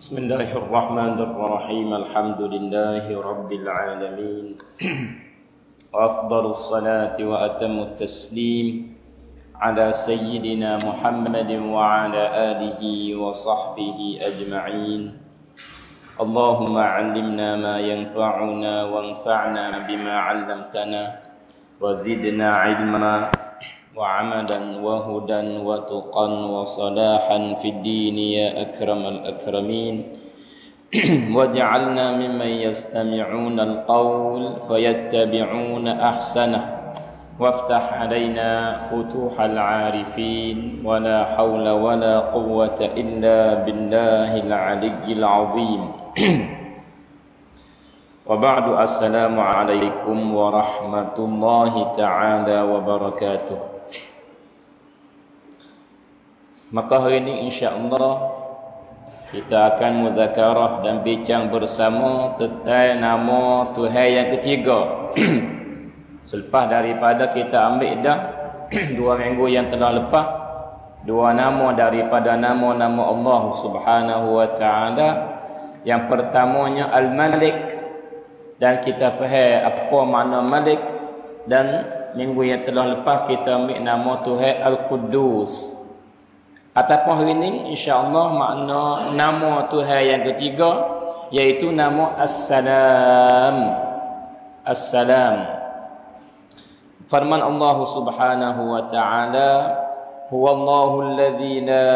Bismillahirrahmanirrahim. Alhamdulillahi rabbil alamin. Wa afdalus salati wa atammut taslim ala sayyidina Muhammadin wa ala alihi wa sahbihi ajma'in. Allahumma 'allimna ma yanfa'una wanfa'na bima 'allamtana wa zidna 'ilma wa 'amalan wa hudan wa tuqan wa salahan fid din ya akramal akramin. Waj'alna mimman yastami'una al-qawl fayattabi'una ahsanah waftah 'alaina futuhal 'arifin wa la hawla wa la quwwata illa billahil 'aliyyil 'azim. Wa ba'du, assalamu alaikum warahmatullahi ta'ala wabarakatuh. Maka hari ini insya-Allah kita akan mudzakarah dan bincang bersama tentang nama Tuhan yang ketiga. Selepas daripada kita ambil dah 2 minggu yang telah lepas 2 nama daripada nama-nama Allah Subhanahu wa taala. Yang pertamanya Al-Malik, dan kita faham apa makna Malik, dan minggu yang telah lepas kita ambil nama Tuhan Al-Quddus. Ataupun hari ini insya-Allah makna nama Tuhan yang ketiga iaitu nama As-Salam. As-Salam. Firman Allah Subhanahu wa taala, "Huwallahu alladzi la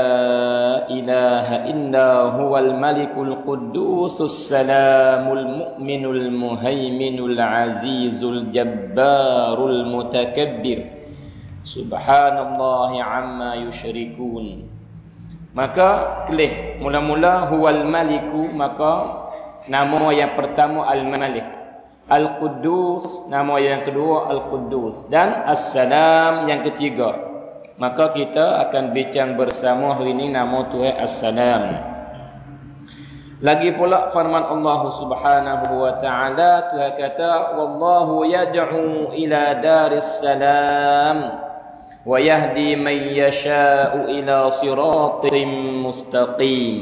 ilaha illa huwal malikul quddusus salamul mu'minul muhaiminul azizul jabbarul mutakabbir. Subhanallahi amma yusyrikun." Maka kelih mula-mula huwal maliku, maka nama yang pertama Al-Malik, Al-Quddus nama yang kedua Al-Quddus, dan As-Salam yang ketiga. Maka kita akan bincang bersama hari ini nama Tuhan As-Salam. Lagi pula firman Allah Subhanahu wa taala, Tuhan kata, "Wallahu yad'u ila daris salam wa yahdi man yasha'u ila siratin mustaqim."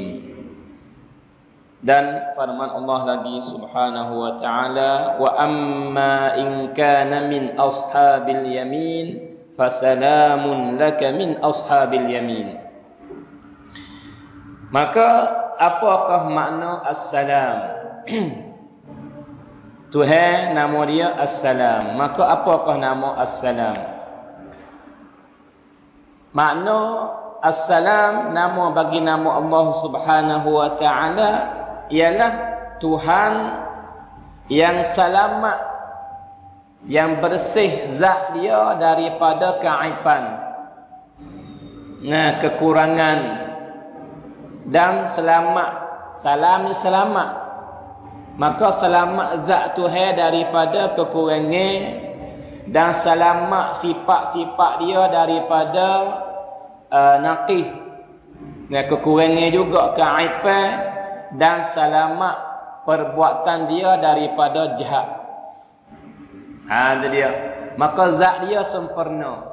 Dan firman Allah lagi Subhanahu wa taala, "Wa amma in kana min ashabil yamin fasalamun laka min ashabil yamin." Maka apakah makna As-Salam? Tuhan nama dia As-Salam. Maka apakah nama As-Salam? Makna As-Salam, nama bagi nama Allah Subhanahu wa taala ialah Tuhan yang selamat, yang bersih zat dia daripada keaiban, kekurangan, dan selamat. Salam ni selamat. Maka selamat zat Tuhan daripada kekurangan, dan selamat sifat-sifat dia daripada naqih, kekurangan juga, keaiban, dan selamat perbuatan dia daripada jahat. Itu dia. Maka zat dia sempurna,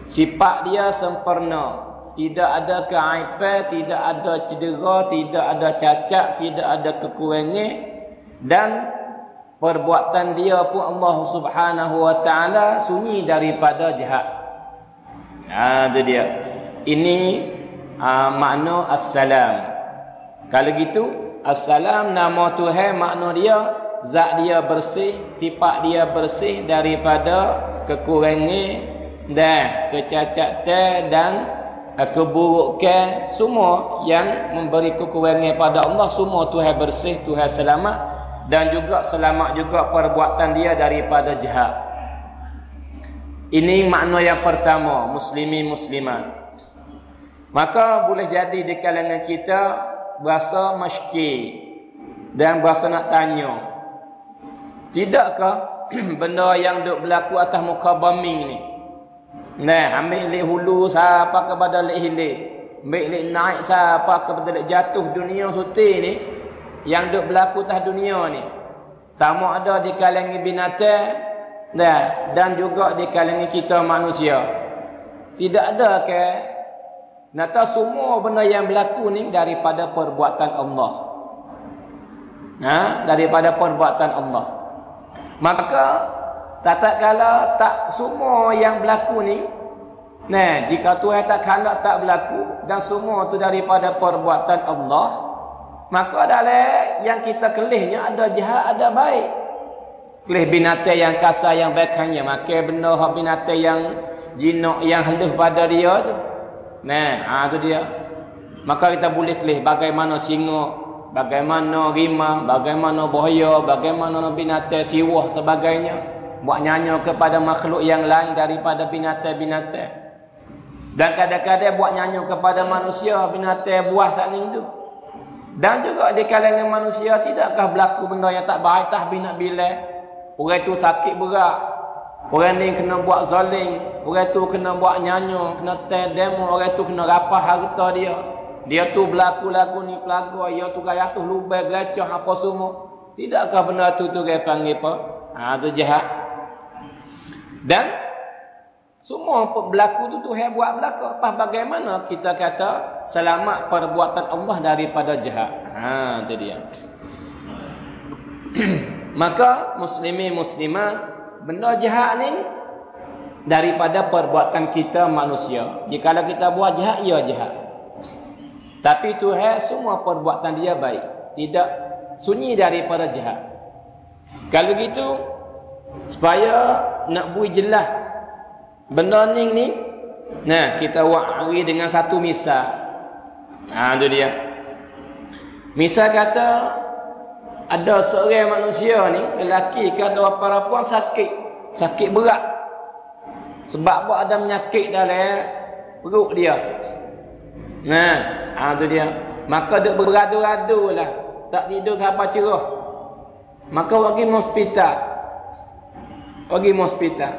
sifat dia sempurna, tidak ada keaiban, tidak ada cedera, tidak ada cacat, tidak ada kekurangan, dan perbuatan dia pun Allah Subhanahu wa taala sunyi daripada jahat. Itu dia. Ini makna As-Salam. Kalau gitu, As-Salam nama Tuhan, makna dia zat dia bersih, sifat dia bersih daripada kekurangan dan kecacatan dan keburukan. Semua yang memberi kekurangan pada Allah, semua Tuhan bersih, Tuhan selamat, dan juga selamat juga perbuatan dia daripada jahat. Ini makna yang pertama, muslimin muslimat. Maka boleh jadi di kalangan kita berasa masyki dan berasa nak tanya, tidakkah benda yang duk berlaku atas muka bumi ni, ambil lek hulu siapa kepada lek hilir, ambil lek naik siapa kepada lek jatuh, dunia suti ni yang duk berlaku atas dunia ni, sama ada di kalangan binatang dan juga di kalangan kita manusia. Tidak ada ke Nak tahu semua benda yang berlaku ni daripada perbuatan Allah. Daripada perbuatan Allah. Maka tatkala tak semua yang berlaku ni, jika Tuhan tak kena tak berlaku dan semua tu daripada perbuatan Allah, maka dalam yang kita kelihnya ada jahat ada baik. Kelih binatang yang kasar yang baiknya makan benda hak binatang yang jinak yang halus pada dia tu. Tu dia. Maka kita boleh kelih bagaimana singa, bagaimana rimau, bagaimana buaya, bagaimana binatang siwah sebagainya buat nyanyi kepada makhluk yang lain daripada binatang-binatang. Dan kadang-kadang buat nyanyi kepada manusia binatang buah saking itu. Dan juga di kalangan manusia tidakkah berlaku benda yang tak baik tahbih nak bilang. Orang itu sakit berat. Orang ni kena buat zalim, orang tu kena buat nyanyi, kena demo, orang tu kena rapah harta dia. Dia tu berlaku lagu ni pelaga, dia tu gaya tu lubai gelacah apa semua. Tidakkah benda tu dia panggil apa? Tu jahat. Dan semua berlaku tu Tuhan buat berlaku. Apa bagaimana kita kata selamat perbuatan Allah daripada jahat. Tu dia. Maka muslimin muslimat, benda jahat ni daripada perbuatan kita manusia. Jika kita buat jahat, ia jahat. Tapi Tuhan semua perbuatan dia baik, tidak sunyi daripada jahat. Kalau gitu, supaya nak bui jelas benda ni, kita wa'ari dengan satu misal. Tu dia. Misal kata ada seorang manusia ni, lelaki ke atau perempuan sakit berat. Sebab apa ada penyakit dalam perut dia. Tu dia. Maka duk beradu-adu lah, tak tidur sampai cerah. Maka pergi hospital.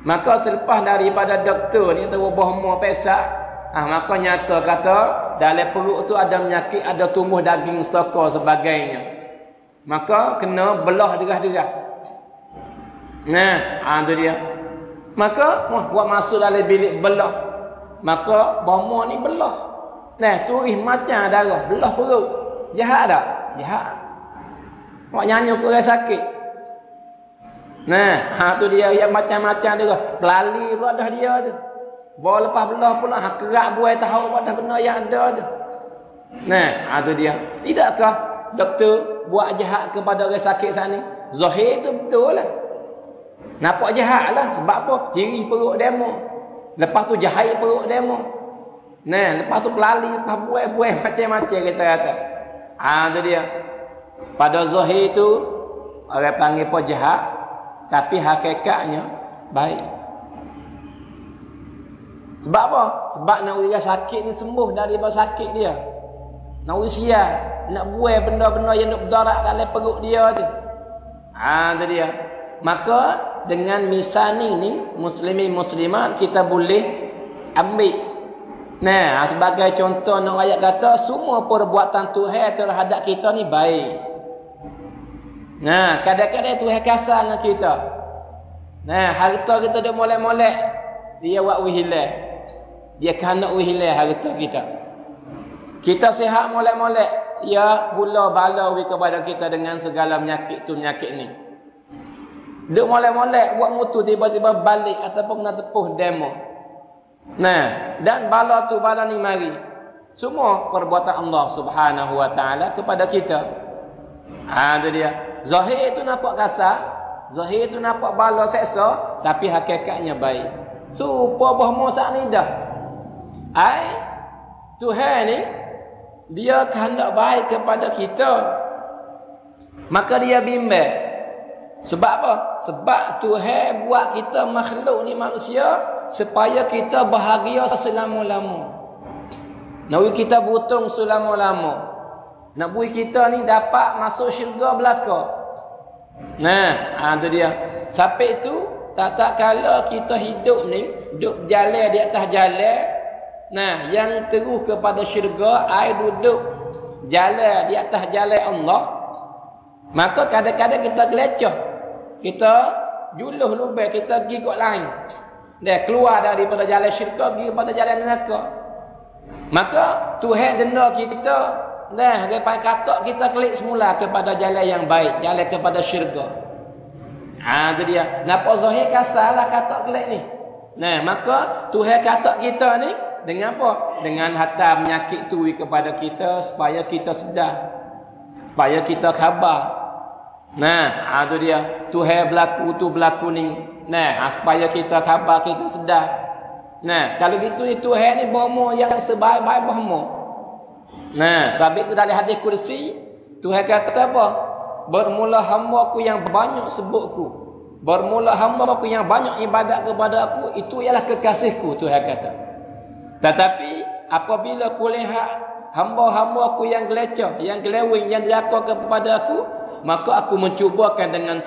Maka selepas daripada doktor ni tahu bahwa pesak, maka nyata kata dalam perut tu ada penyakit, ada tumbuh daging stoka sebagainya. Maka kena belah derah-derah. Tu dia. Maka buat masuk dalam bilik belah. Maka bomo ni belah. Turis macam darah, belah perut. Jahat tak? Jahat. Buat nyanyi tu orang sakit. Tu dia yang macam-macam dia. Pelali pula dah dia tu. Bawa lepas belah pula kerak buai tahu pada benda yang ada tu. Tu dia. Tidakkah doktor buat jahat kepada orang sakit sana? Zahir tu betul lah. Nampak jahat lah. Sebab apa? Hiri perut demo. Lepas tu jahit perut demo. Lepas tu pelali, lepas buai macam-macam kita kata. Tu dia. Pada zahir tu orang panggil apa jahat, tapi hakikatnya baik. Sebab apa? Sebab nak orang sakit ni sembuh daripada sakit dia. Nak usia, nak buai benda-benda yang nak berdarat dalam perut dia tu. Tu dia. Maka dengan misal ni muslimin muslimat kita boleh ambil. Sebagai contoh nak ayat kata semua perbuatan Tuhan terhadap kita ni baik. Kadang-kadang Tuhan kasar dengan kita. Harta kita dah molek-molek, dia buat wihilah. Dia kena wihilah harta kita. Kita sihat molek-molek, ia hula bala kepada kita dengan segala penyakit tu penyakit ni. Duk molek-molek buat mutu tiba-tiba balik ataupun kena tepuh demo. Dan bala tu bala ni mari. Semua perbuatan Allah Subhanahu wa taala kepada kita. Tu dia. Zahir tu nampak kasar, zahir tu nampak bala seksa, tapi hakikatnya baik. Supa bahmo sak ni dah. Tuhan ni dia kehendak baik kepada kita. Maka dia bimbang. Sebab apa? Sebab Tuhan buat kita makhluk ni manusia supaya kita bahagia selama-lama. Nak kita butung selama-lama. Nak bui kita ni dapat masuk syurga belaka. Tu dia. Sampai itu tak kala kita hidup ni duduk jalan di atas jalan. Yang terus kepada syurga, ai duduk jalan di atas jalan Allah. Maka kadang-kadang kita gelecah. Kita juluh lubai, kita pergi kot lain. Dia keluar daripada jalan syurga pergi kepada jalan neraka. Maka Tuhan denda kita, nah, depan katak kita klik semula kepada jalan yang baik, jalan kepada syurga. Itu dia. Napa zahir kasarlah katak klik ni. Nah, maka Tuhan katak kita ni dengan apa? Dengan hantar penyakit tu kepada kita supaya kita sedar. Supaya kita khabar. Nah, itu dia. Tuhan berlaku ni. Nah, supaya kita khabar, kita sedar. Nah, kalau gitu ni Tuhan ni bomo yang sebaik-baik bomo. Nah, sebab itu dalam hadis kursi Tuhan kata apa? Bermula hamba-Ku yang banyak sebutku. Bermula hamba-Ku yang banyak ibadat kepada Aku, itu ialah kekasihku, Tuhan kata. Tetapi apabila Ku lihat hamba-hamba-Ku yang gelecah, yang gelewing, yang deraka kepada Aku, maka Aku mencubakan dengan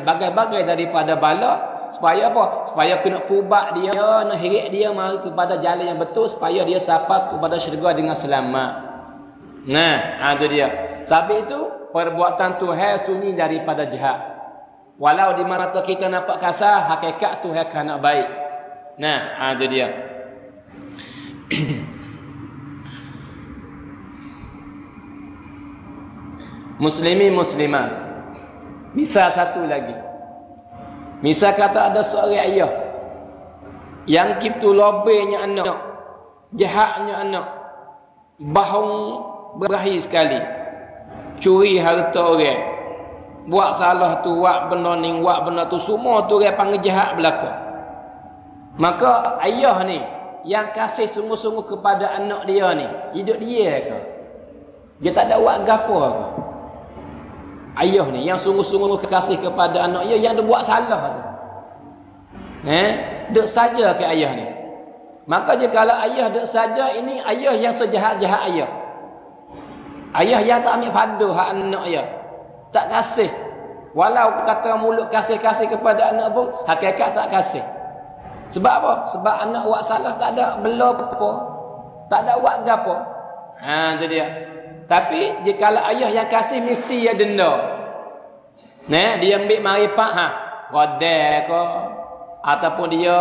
bagai-bagai daripada bala. Supaya apa? Supaya aku nak pubak dia, nak hirik dia mari kepada jalan yang betul, supaya dia sampai kepada syurga dengan selamat. Nah, itu dia. Sebab itu perbuatan Tuhan sunyi daripada jahat. Walau di mata kita nampak kasar, hakikat Tuhan kan baik. Nah, itu dia. Muslimin muslimat. Misal satu lagi. Misal kata ada seorang ayah yang gitu lobenya anak, jahatnya anak, bohong berakhir sekali, curi harta orang, buat salah tu, buat benda ni, buat benda tu, semua tu orang panggil jahat belaka. Maka ayah ni yang kasih sungguh-sungguh kepada anak dia ni, hidup dia ke? Dia tak ada buat gapo ke? Ayah ni yang sungguh-sungguh kasih kepada anak dia yang dia buat salah tu. Duk saja ke ayah ni. Maka jika kalau ayah duk saja, ini ayah yang sejahat-jahat ayah. Ayah yang tak ambil padu hak anak dia. Tak kasih. Walau kata mulut kasih-kasih kepada anak pun, hakikat tak kasih. Sebab apa? Sebab anak buat salah tak ada bela apa. Tak ada buat gapo. Itu dia. Tapi jika ayah yang kasih mesti dia denda. Dia ambil maripat godek ke, ataupun dia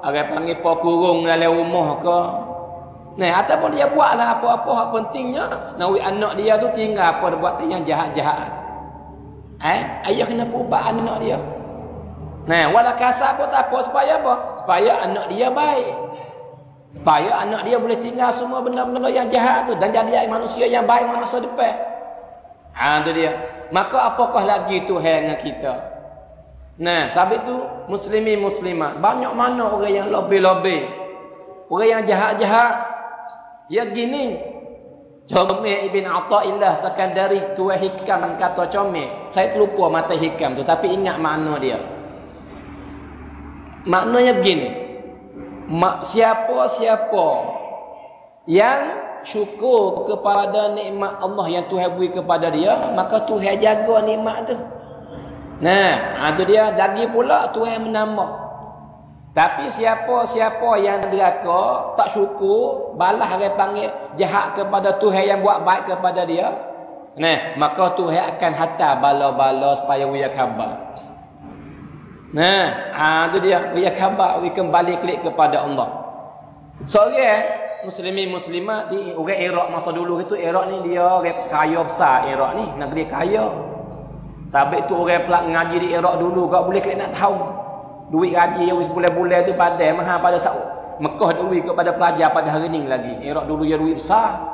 orang panggil pak kurung dalam rumah ke. Ataupun dia buatlah apa-apa hak pentingnya, nawi anak dia tu tinggal apa buat yang jahat-jahat. Ayah kena ubah anak dia. Walau kasar pun tak apa, supaya apa? Supaya anak dia baik. Supaya anak dia boleh tinggal semua benda-benda yang jahat tu dan jadi manusia yang baik masa depan. Itu dia. Maka apakah lagi Tuhan dengan kita? Sebab itu muslimin muslimat, banyak mana orang yang lobe-lobe, orang yang jahat-jahat. Ya gini, Comel Ibn Atta'illah Sakandari, Tuan Hikam kata Comel, saya terlupa mata Hikam tu, tapi ingat makna dia. Maknanya begini, siapa-siapa yang syukur kepada nikmat Allah yang Tuhan beri kepada dia, maka Tuhan jaga nikmat tu. Itu dia. Lagi pula Tuhan menambah. Tapi siapa-siapa yang deraka, tak syukur, balas orang panggil jahat kepada Tuhan yang buat baik kepada dia, maka Tuhan akan hantar bala-bala supaya dia khabar. Itu dia, dia khabar, dia kembali klik kepada Allah. Seorang muslimin muslimat di orang Iraq masa dulu itu, Iraq ni dia orang kaya besar. Iraq ni negeri kaya. Sebab itu orang pelak ngaji di Iraq dulu kau boleh klik nak tahu. Duit gaji yang bulan-bulan tu padai mahal pada Saud. Mekah duit kepada pelajar pada hari ni lagi. Iraq dulu ya duit besar.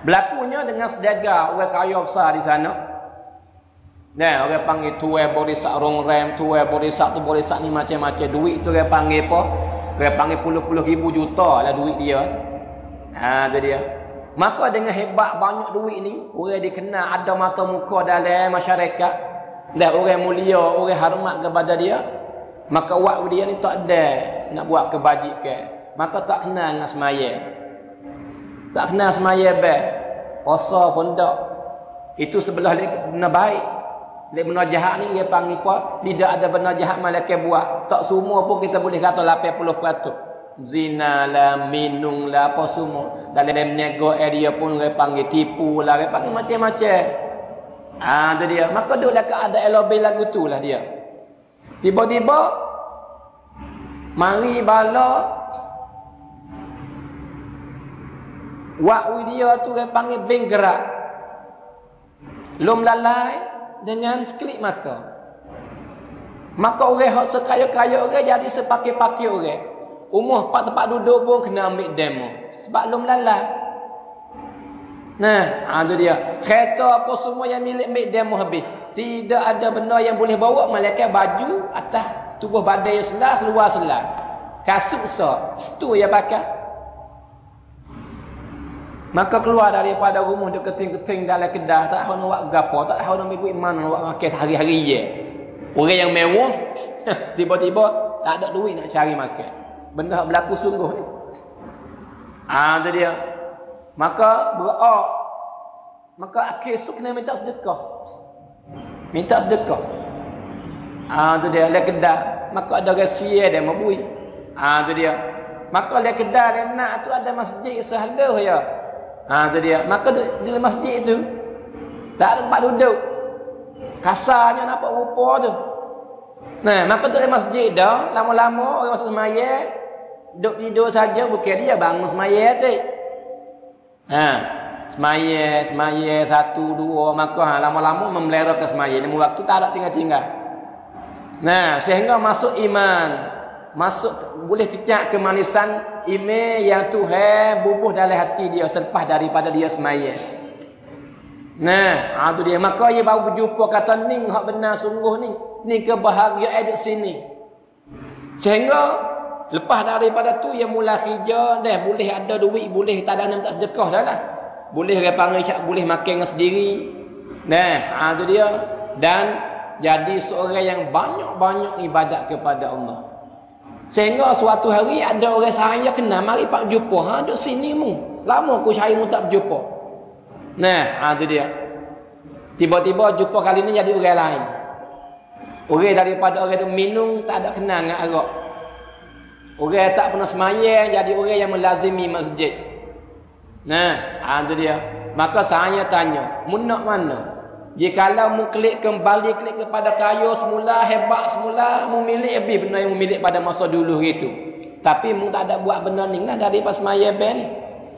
Berlakunya dengan sedaga orang kaya besar di sana. Orang panggil tuai borisak rongrem, tuai borisak tu borisak ni macam-macam. Duit tu orang panggil apa? Orang panggil puluh-puluh ribu juta lah duit dia. Itu dia. Maka dengan hebat banyak duit ni, orang dikenal ada mata muka dalam masyarakat. Dan orang mulia, orang hormat kepada dia. Maka waktu dia ni tak ada nak buat kebajikan. Maka tak kenal dengan semaya. Tak kenal semaya puasa pun tak. Itu sebelah dia benar baik. Dia benar jahat ni dia panggil apa? Tidak ada benar jahat malaikat buat. Tak semua pun kita boleh kata 80%. Zina lah, minum lah, apa semua. Dalam nego area pun dia panggil tipu lah, dia panggil macam-macam. Itu dia. Maka duduklah keadaan lebih lagu tu lah dia. Tiba-tiba mari bala Wak dia tu orang panggil beng gerak. Lom lalai dengan sekelip mata. Maka orang hak sekaya-kaya orang jadi sepakir-pakir orang. Umur tempat duduk pun kena ambil demo. Sebab lom lalai. Nah, tu dia. Kereta apa semua yang milik ambil demo habis. Tidak ada benda yang boleh bawa malaikat baju atas tubuh badan yang selas, luar selas. Kasut sah. Tu yang pakai. Maka keluar daripada rumah dia keting-keting dalam kedah, tak tahu nak buat gapo, tak tahu nak ambil duit mana nak buat makan sehari-hari je. Orang yang mewah tiba-tiba tak ada duit nak cari makan. Benda hak berlaku sungguh ni. Tu dia. Maka berdoa. Maka akhir esok kena minta sedekah. Minta sedekah. Tu dia le kedah. Maka ada orang sia dia mabui. Tu dia. Maka le kedah le nak tu ada masjid sehaluh ya. Tu dia. Maka di masjid tu tak ada tempat duduk. Kasarnya nampak rupa tu. Nah, maka tu di masjid dah, lama-lama orang masuk semaya, duduk tidur saja bukan dia bangun semaya tu. Semaya 1 2 maka lama-lama memelihara ke semaya. Lama waktu tak ada tinggal-tinggal. Nah, sehingga masuk iman. Masuk boleh cecak kemanisan iman yang Tuhan bubuh dalam hati dia selepas daripada dia semaya. Nah, tu dia. Maka dia baru berjumpa kata ni hak benar sungguh ni. Ni kebahagiaan di sini. Sehingga lepas daripada tu yang mula kerja dah boleh ada duit, boleh tak ada nak sedekah dah lah. Boleh orang panggil cak boleh makan dengan sendiri. Nah, tu dia. Dan jadi seorang yang banyak-banyak ibadat kepada Allah. Sehingga suatu hari ada orang saya kenal mari pak jumpa. Duk sini mu. Lama aku cari mu tak berjumpa. Nah, tu dia. Tiba-tiba jumpa kali ni jadi orang lain. Orang daripada orang tu minum tak ada kenal dengan arak. Orang tak pernah semaya jadi orang yang melazimi masjid. Nah, tu dia. Maka saya tanya, mu nak mana? Jikalau mu klik kepada kayu semula, hebat semula, mu milik lebih benda yang mu milik pada masa dulu itu. Tapi mu tak ada buat benda ni lah dari pas semaya ben ni.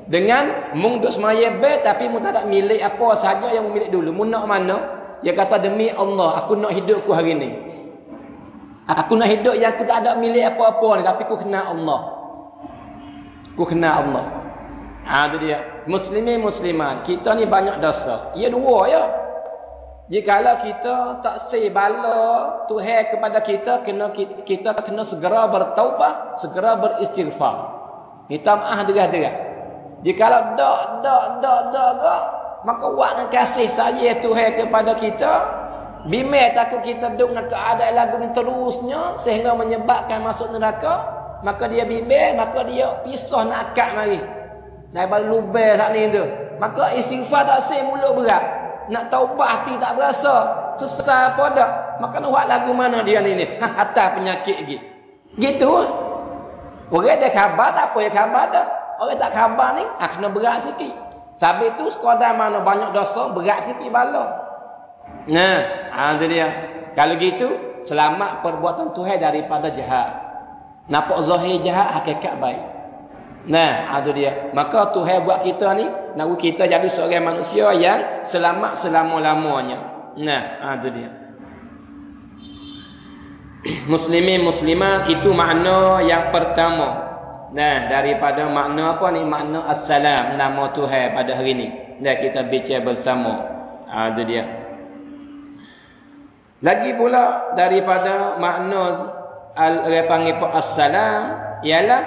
Dengan mu duk semaya ben tapi mu tak ada milik apa saja yang mu milik dulu. Mu nak mana? Dia kata demi Allah, aku nak hidupku hari ni. Aku nak hidup yang aku tak ada milik apa-apa ni, tapi aku kenal Allah. Aku kenal Allah. Tu dia. Muslimin muslimat, kita ni banyak dosa. Ya dua ya. Jikalau kita tak say bala Tuhan kepada kita kena segera bertaubat, segera beristighfar. Minta maaf derah-derah. Jikalau dak maka buat kasih saya Tuhan kepada kita, bimbang takut kita duduk dengan keadaan lagu ni terusnya sehingga menyebabkan masuk neraka, maka dia bimbang, maka dia pisah nak akad mari. Daripada lubang saat ni tu. Maka istighfar tak say mulut berat. Nak taubat hati tak berasa. Sesal apa dak. Maka nak buat lagu mana dia ni. Atas penyakit gitu. Gitu. Orang ada khabar tak apa ya khabar dah. Orang tak khabar ni kena berat sikit. Sabit tu sekadar mana banyak dosa berat sikit bala. Nah, tu dia. Kalau gitu selamat perbuatan Tuhan daripada jahat. Nampak zahir jahat, hakikat baik. Nah, tu dia. Maka Tuhan buat kita ni nak kita jadi seorang manusia yang selamat selama-lamanya. Nah, tu dia. Muslimin muslimat itu makna yang pertama. Nah, daripada makna apa ni? Makna assalam, nama Tuhan pada hari ni. Dah kita bicara bersama. Itu dia. Lagi pula daripada makna panggil assalam ialah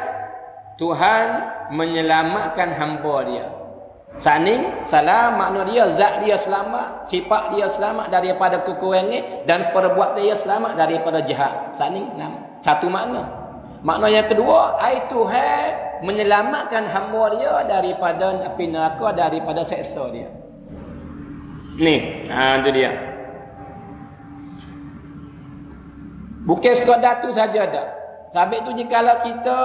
Tuhan menyelamatkan hamba dia. Saning salam makna dia zat dia selamat, sifat dia selamat daripada kekurangan dan perbuatan dia selamat daripada jahat. Saning satu makna. Makna yang kedua, ai Tuhan menyelamatkan hamba dia daripada api neraka, daripada seksa dia. Ni, itu dia. Bukan sekadar tu saja dah. Sabit tu jikalau kita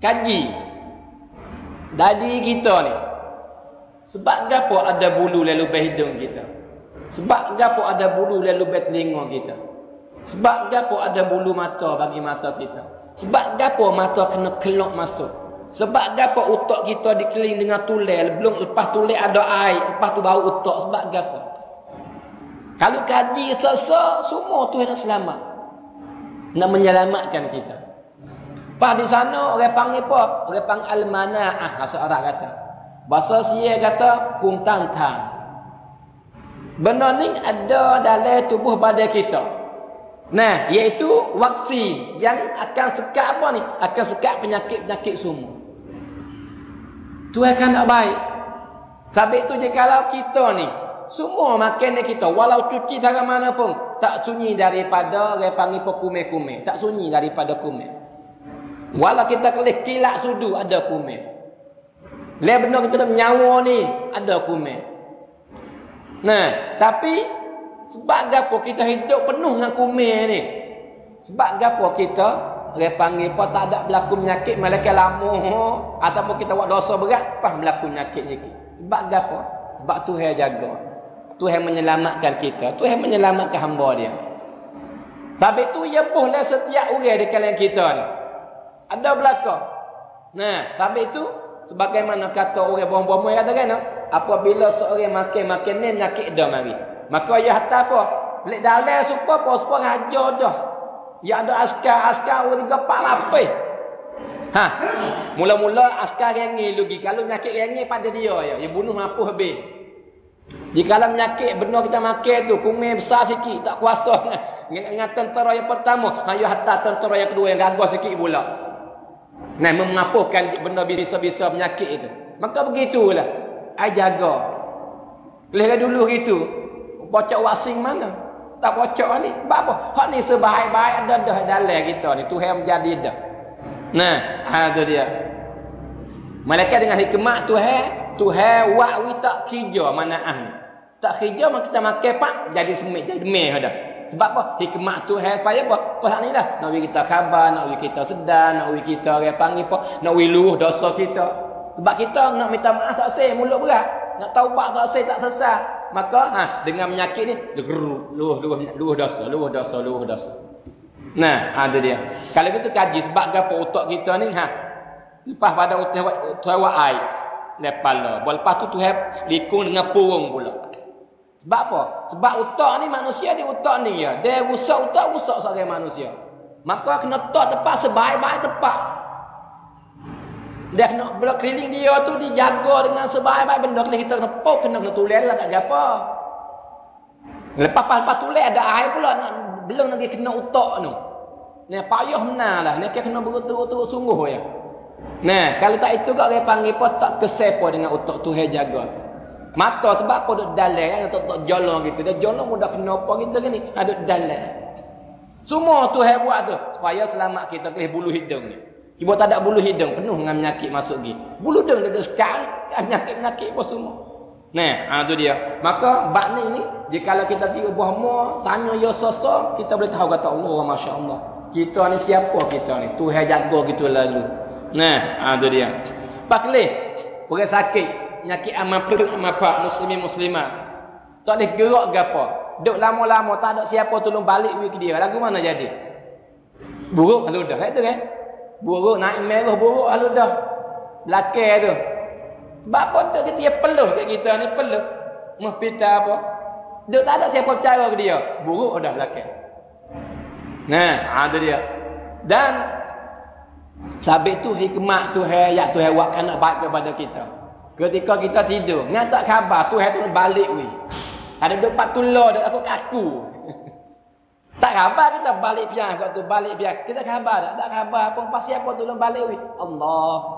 kaji dadi kita ni. Sebab gapo ada bulu lalu lubang hidung kita? Sebab gapo ada bulu lalu lubang telinga kita? Sebab gapo ada bulu mata bagi mata kita? Sebab gapo mata kena kelok masuk? Sebab apa utak kita dikeliling dengan tulai, belum lepas tulai ada air, lepas tu baru utak. Sebab apa? Kalau kaji sesa, semua tu nak selamat. Nak menyelamatkan kita. Pas di sana orang panggil apa? Orang panggil al-mana'ah, bahasa Arab kata. Bahasa Sia kata kum tantang. Benda ni ada dalam tubuh badan kita. Nah, iaitu vaksin yang akan sekat apa ni? Akan sekat penyakit-penyakit semua. Tuhan kan nak baik. Sebab tu je kalau kita ni semua makanan kita walau cuci cara mana pun tak sunyi daripada orang panggil kume-kume, tak sunyi daripada kume. Walau kita kelih kilak sudu ada kume. Le benar kita dah nyawa ni ada kume. Nah, tapi sebab apa kita hidup penuh dengan kume ni? Sebab apa kita orang panggil apa tak ada berlaku penyakit malaikat lama ataupun kita buat dosa berat pas berlaku penyakit ni. Sebab apa? Sebab Tuhan jaga. Tuhan menyelamatkan kita. Tuhan menyelamatkan hamba dia. Sebab itu ia boleh setiap orang di kalangan kita ni. Ada belaka. Nah, sebab itu sebagaimana kata orang bohong-bohong kata kan, apabila seorang makan ni penyakit dah mari. Maka ia kata apa? Belik dalam supaya apa? Supaya raja dah. Ya ada askar orang 3 4 lapis. Mula-mula askar rengi lagi. Kalau penyakit rengi pada dia ya. Dia bunuh apa habis. Di kalau penyakit benar kita makan tu kumir besar sikit tak kuasa dengan tentera yang pertama, ayo hatta tentera yang kedua yang gagah sikit pula. Nah, mengapuhkan benda bisa-bisa penyakit itu. Maka begitulah. Ai jaga. Leh dulu gitu. Bocok wasing mana? Tak bocok ni. Sebab apa? Hak ni sebaik-baik ada dah dalam kita ni. Tuhan menjadi dah. Nah, tu dia. Malaikat dengan hikmat Tuhan buat we tak kerja manaah ni. Tak kerja mak kita makan pak jadi semit jadi meh dah. Sebab apa? Hikmat Tuhan supaya apa? Pasal ni lah. Nak we kita khabar, nak we kita sedar, nak we kita orang panggil apa? Nak we luruh dosa kita. Sebab kita nak minta maaf tak sah, mulut berat. Nak taubat tak sah, tak sesat. Maka dengan penyakit ni luruh dosa. Nah, ada dia. Kalau kita kaji sebab apa otak kita ni lepas pada Tuhan buat air lepas lah. Lepas tu Tuhan likung dengan purung pula. Sebab apa? Sebab otak ni manusia dia otak ni ya. Dia rusak otak rusak sebagai manusia. Maka kena tak tepat sebaik-baik tepat. Dia kena keliling dia tu dijaga dengan sebaik-baik benda. Kalau kita kena tulis lah tak apa. Lepas tulis ada air pula belum lagi kena otak tu. Ni payah benar lah. Ni kena betul-betul sungguh ya. Nah, kalau tak itu kau orang panggil apa tak kesepa dengan otak Tuhan jaga tu. Mata sebab apa duk dalam yang tak jolong gitu. Dia jolong mudah kena apa kita ni? Ada dalam. Semua Tuhan buat tu supaya selamat kita ke bulu hidung ni. Ibu tak ada bulu hidung penuh dengan penyakit masuk gi. Bulu hidung dia sekarang penyakit apa semua. Nah, tu dia. Maka bab ni jika kita tiga buah mua tanya ya sosok kita boleh tahu kata Allah masya-Allah. Kita ni siapa kita ni? Tuhan jaga gitu lalu. Nah, tu dia. Pak leh orang sakit penyakit amal perut amal pak muslimin-muslimat. Tak boleh gerak gapo. Duk lama-lama tak ada siapa tolong balik ke dia. Lagu mana jadi? Buruk lalu dah. Itu kan? Buruk naik merah buruk lalu dah. Belakang tu. Sebab apa duk kita dia peluh kat kita ni peluh. Mah pita apa? Duk tak ada siapa bercara ke dia. Buruk dah belakang. Nah, tu dia. Dan sabit tu hikmat Tuhan yang Tuhan buatkan nak baik kepada kita. Ketika kita tidur, nyata khabar Tuhan tu balik we. Ada 24 tular dak aku kaku. Tak khabar kita balik pian waktu balik pian. Kita khabar tak khabar apa pas siapa tolong balik we. Allah.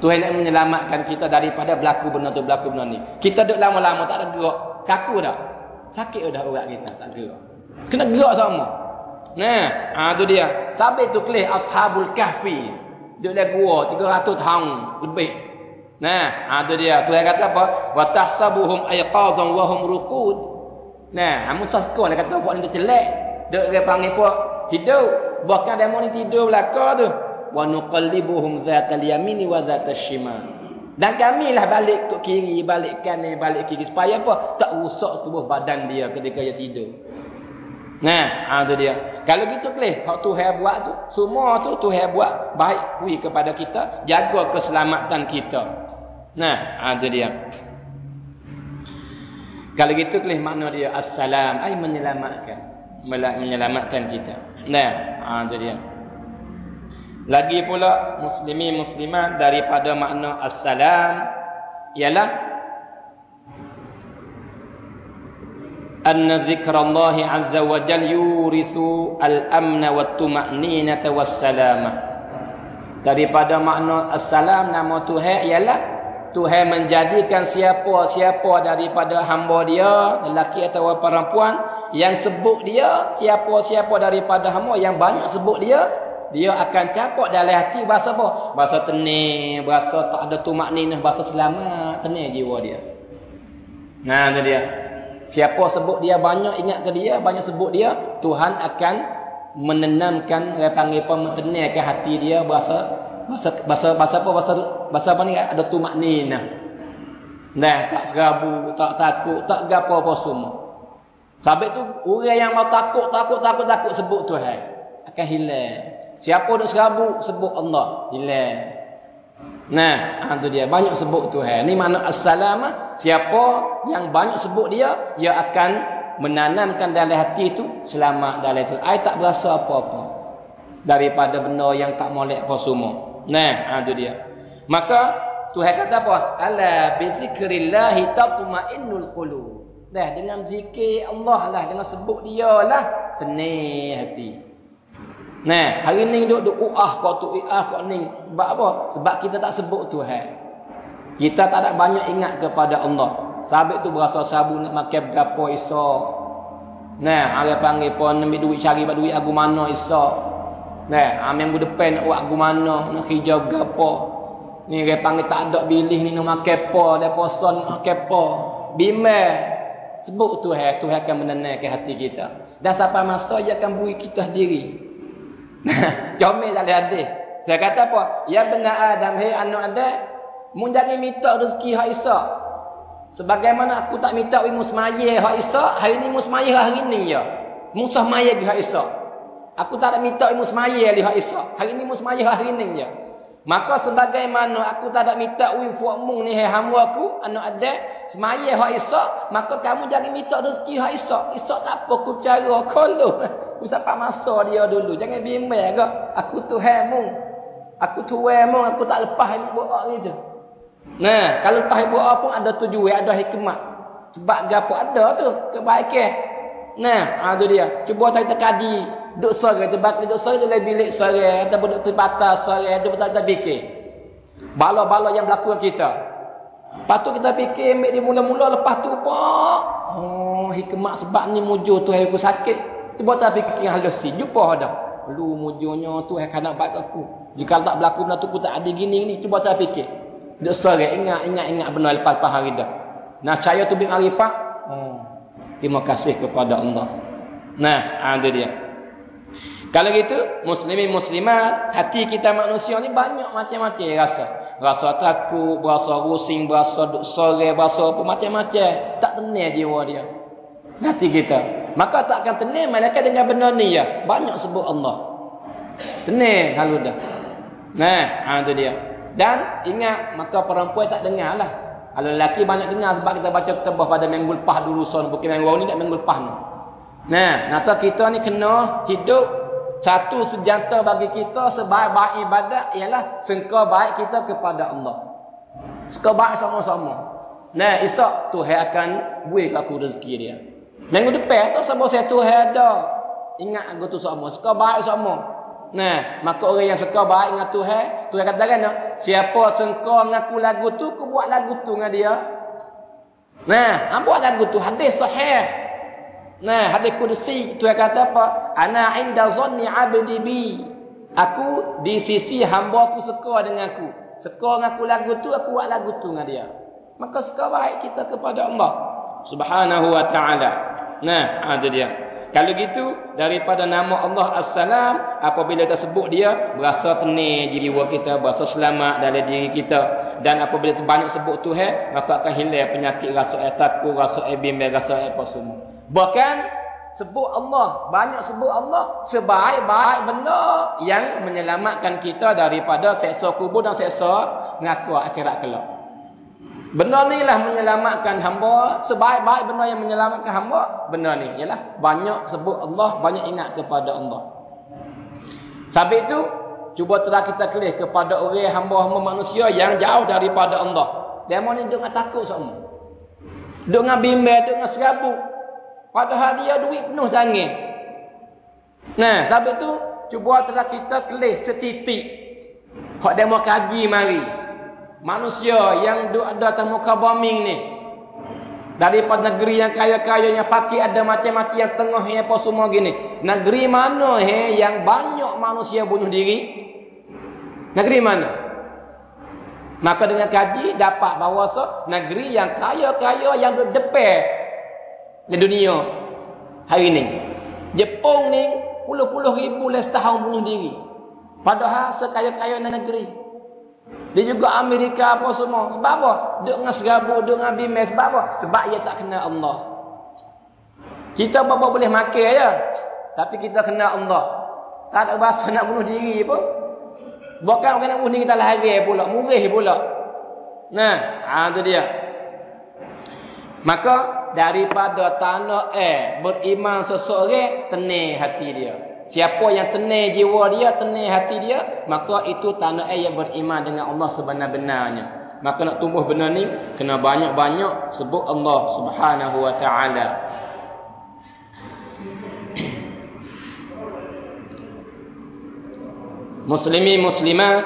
Tuhan nak menyelamatkan kita daripada berlaku benda tu berlaku benda ni. Kita duduk lama-lama tak ada gerak, kaku dah. Sakit dah urat kita tak gerak. Kena gerak sama. Nah, tu dia. Sampai tu kelih Ashabul Kahfi. Duduk dalam gua 300 tahun lebih. Nah, tu dia. Tuhan kata apa? Wa tahsabuhum ayqazan wa hum ruqud. Nah, amun sasko dia kata buat ni celek. Dia panggil apa? Hidup. Bahkan demo ni tidur belaka tu. Wa nuqallibuhum dzatal yamini wa dzatal shimal. Dan kamilah balik ke kiri, balik kanan, balik kiri supaya apa? Tak rosak tubuh badan dia ketika dia tidur. Nah, itu dia. Kalau gitu kelih, hak Tuhan buat tu, semua tu Tuhan buat baik hui kepada kita, jaga keselamatan kita. Nah, itu dia. Kalau gitu kelih makna dia assalam, ai menyelamatkan kita. Nah, itu dia. Lagi pula muslimin muslimat daripada makna assalam ialah anna dzikrallahi azza wa jalla yurithu al-amna wat tuma'ninata was-salamah. Daripada makna assalam, nama Tuhan ialah Tuhan menjadikan siapa-siapa daripada hamba dia, lelaki atau perempuan yang sebut dia, siapa-siapa daripada hamba yang banyak sebut dia akan capak dalam hati bahasa apa? Bahasa tenang, bahasa tak ada tumakninah, bahasa selamat, tenang jiwa dia. Nah, itu dia. Siapa sebut dia banyak ingat ke dia, banyak sebut dia, Tuhan akan menenangkan, dia panggil tenangkan hati dia, bahasa apa ni? Ada tumakninah. Nah, tak serabu, tak takut, tak gapo apa semua. Sebab tu orang yang mau takut sebut Tuhan akan hilang. Siapa duk serabu sebut Allah, hilang. Nah, itu dia, banyak sebut Tuhan. Ni makna assalam. Siapa yang banyak sebut dia akan menanamkan dalam hati itu selamat dalam itu. Ai tak berasa apa-apa daripada benda yang tak molek apa semua. Nah, itu dia. Maka Tuhan kata apa? Ala bi zikrillah tatma'innul qulub. Dah, dengan zikir Allah lah, dengan sebut dia lah tenang hati. Nah, hari ni duk kau ni. Sebab apa? Sebab kita tak sebut Tuhan. Kita tak ada banyak ingat kepada Allah. Sabit tu berasa sabu nak makan berapa esok. Nah, orang panggil pun ambil duit cari duit agu mana esok. Nah, minggu depan nak buat agu mana, nak hijau berapa. Ni orang panggil tak ada bilih ni nak makan apa, dah puasa nak makan apa. Bimbang. Sebut Tuhan akan menenangkan hati kita. Dan sampai masa dia akan beri kita diri. Comel tak hadis. Saya kata apa? Ya benar Adam, hei anak Adam, mun jangan minta rezeki hak Isa. Sebagaimana aku tak minta ilmu semaya hak Isa, hari ni musmaya hari ni ya. Musa maya hak Isa. Aku tak ada minta ilmu semaya hak Isa. Hari ni musmaya hari ni ya. Maka sebagaimana aku tak ada minta ilmu ni hei hamba aku, anak Adam, semaya hak Isa, maka kamu jangan minta rezeki hak Isa. Isa tak apa ku cara kalau sampai masa dia dulu. Jangan bimbang ke. Aku Tuhanmu. Aku Tuhanmu. Aku tak lepas buat gitu. Nah, kalau lepas buat pun ada tujuan, ada hikmat. Sebab gapo ada tu kebaikan. Nah, itu dia. Cuba kita kaji. Duk sore, terbalik duk sore, dalam bilik sore, atau duduk terbata sore, itu betul kita fikir. Bala-bala yang berlaku kita. Lepas tu kita fikir, ambil dia mula-mula, lepas tu pak. Oh, hikmat sebab ni mujur tu aku sakit. Cuba tak fikir halus si. Jumpa dah. Lu mujurnya tu nak baik aku. Jika tak berlaku benda tu aku tak ada gini ni. Cuba tak fikir. Duk sore ingat benda lepas hari dah. Nah, cahaya tu bin arifah. Terima kasih kepada Allah. Nah, itu dia. Kalau gitu, muslimin muslimat, hati kita manusia ni banyak macam-macam rasa. Rasa takut, berasa rusing, berasa duk sore, berasa apa macam-macam. Tak tenang jiwa dia. Hati kita. Maka tak akan tenang malaikat dengan benda ni ya. Banyak sebut Allah. Tenang kalau dah. Nah, itu dia. Dan ingat, maka perempuan tak dengar lah. Kalau lelaki banyak dengar sebab kita baca ketebah pada minggu lepas dulu son. Bukan minggu ni, tak minggu lepas ni. Nah, nata kita ni kena hidup satu senjata bagi kita sebaik-baik ibadat ialah sengkau baik kita kepada Allah. Sengkau baik sama-sama. Nah, esok Tuhan akan beri aku rezeki dia. Minggu depan tu sebab saya Tuhan ada. Ingat aku tu sama. Sengkau baik sama. Nah, maka orang yang sengkau baik dengan Tuhan, Tuhan katakan, siapa sengkau mengaku lagu tu, aku buat lagu tu dengan dia. Nah, buat lagu tu hadis sahih. Nah, hadis qudsi Tuhan kata apa? Ana inda zanni 'abdi bi. Aku di sisi hamba aku suka dengan aku. Suka dengan aku lagu tu, aku buat lagu tu dengan dia. Maka suka baik kita kepada Allah Subhanahu wa taala. Nah, ada dia. Kalau gitu daripada nama Allah As-Salam, apabila kita sebut dia, berasa tenang jiwa kita, berasa selamat dalam diri kita. Dan apabila banyak sebut Tuhan, maka akan hilang penyakit rasa takut, rasa bimbang, rasa apa semua. Bahkan sebut Allah, banyak sebut Allah sebaik-baik benda yang menyelamatkan kita daripada seksa kubur dan seksa neraka akhirat kelak. Benda ni lah menyelamatkan hamba, sebaik-baik benda yang menyelamatkan hamba, benda ni ialah banyak sebut Allah, banyak ingat kepada Allah. Sebab itu cuba telah kita kelih kepada orang hamba-hamba manusia yang jauh daripada Allah. Demo ni duk takut semua. Duk dengan bimbel, duk dengan serabut. Padahal dia duit penuh tangan. Nah, sebab itu cuba telah kita kelih setitik. Hak demo kaji mari. Manusia yang duk ada atas muka bumi ni. Daripada negeri yang kaya-kaya, yang pakai ada macam-macam, yang tengah yang apa semua gini. Negeri mana yang banyak manusia bunuh diri? Negeri mana? Maka dengan kaji dapat bahawa negeri yang kaya-kaya yang depan di dunia hari ini. Jepun ni puluh-puluh ribu setahun bunuh diri. Padahal sekaya-kaya negeri. Dia juga Amerika apa semua. Sebab apa? Duk dengan serabut, duk dengan bimbel. Sebab apa? Sebab ia tak kenal Allah. Kita apa boleh makan ya, tapi kita kenal Allah. Tak ada bahasa nak bunuh diri pun. Bukan orang nak bunuh diri kita lari pula, murih pula. Nah, itu dia. Maka daripada tanah beriman seseorang, tenang hati dia. Siapa yang tenang jiwa dia, tenang hati dia, maka itu tanah yang beriman dengan Allah sebenar-benarnya. Maka nak tumbuh benar ni, kena banyak-banyak sebut Allah Subhanahu wa ta'ala. Muslimin muslimat,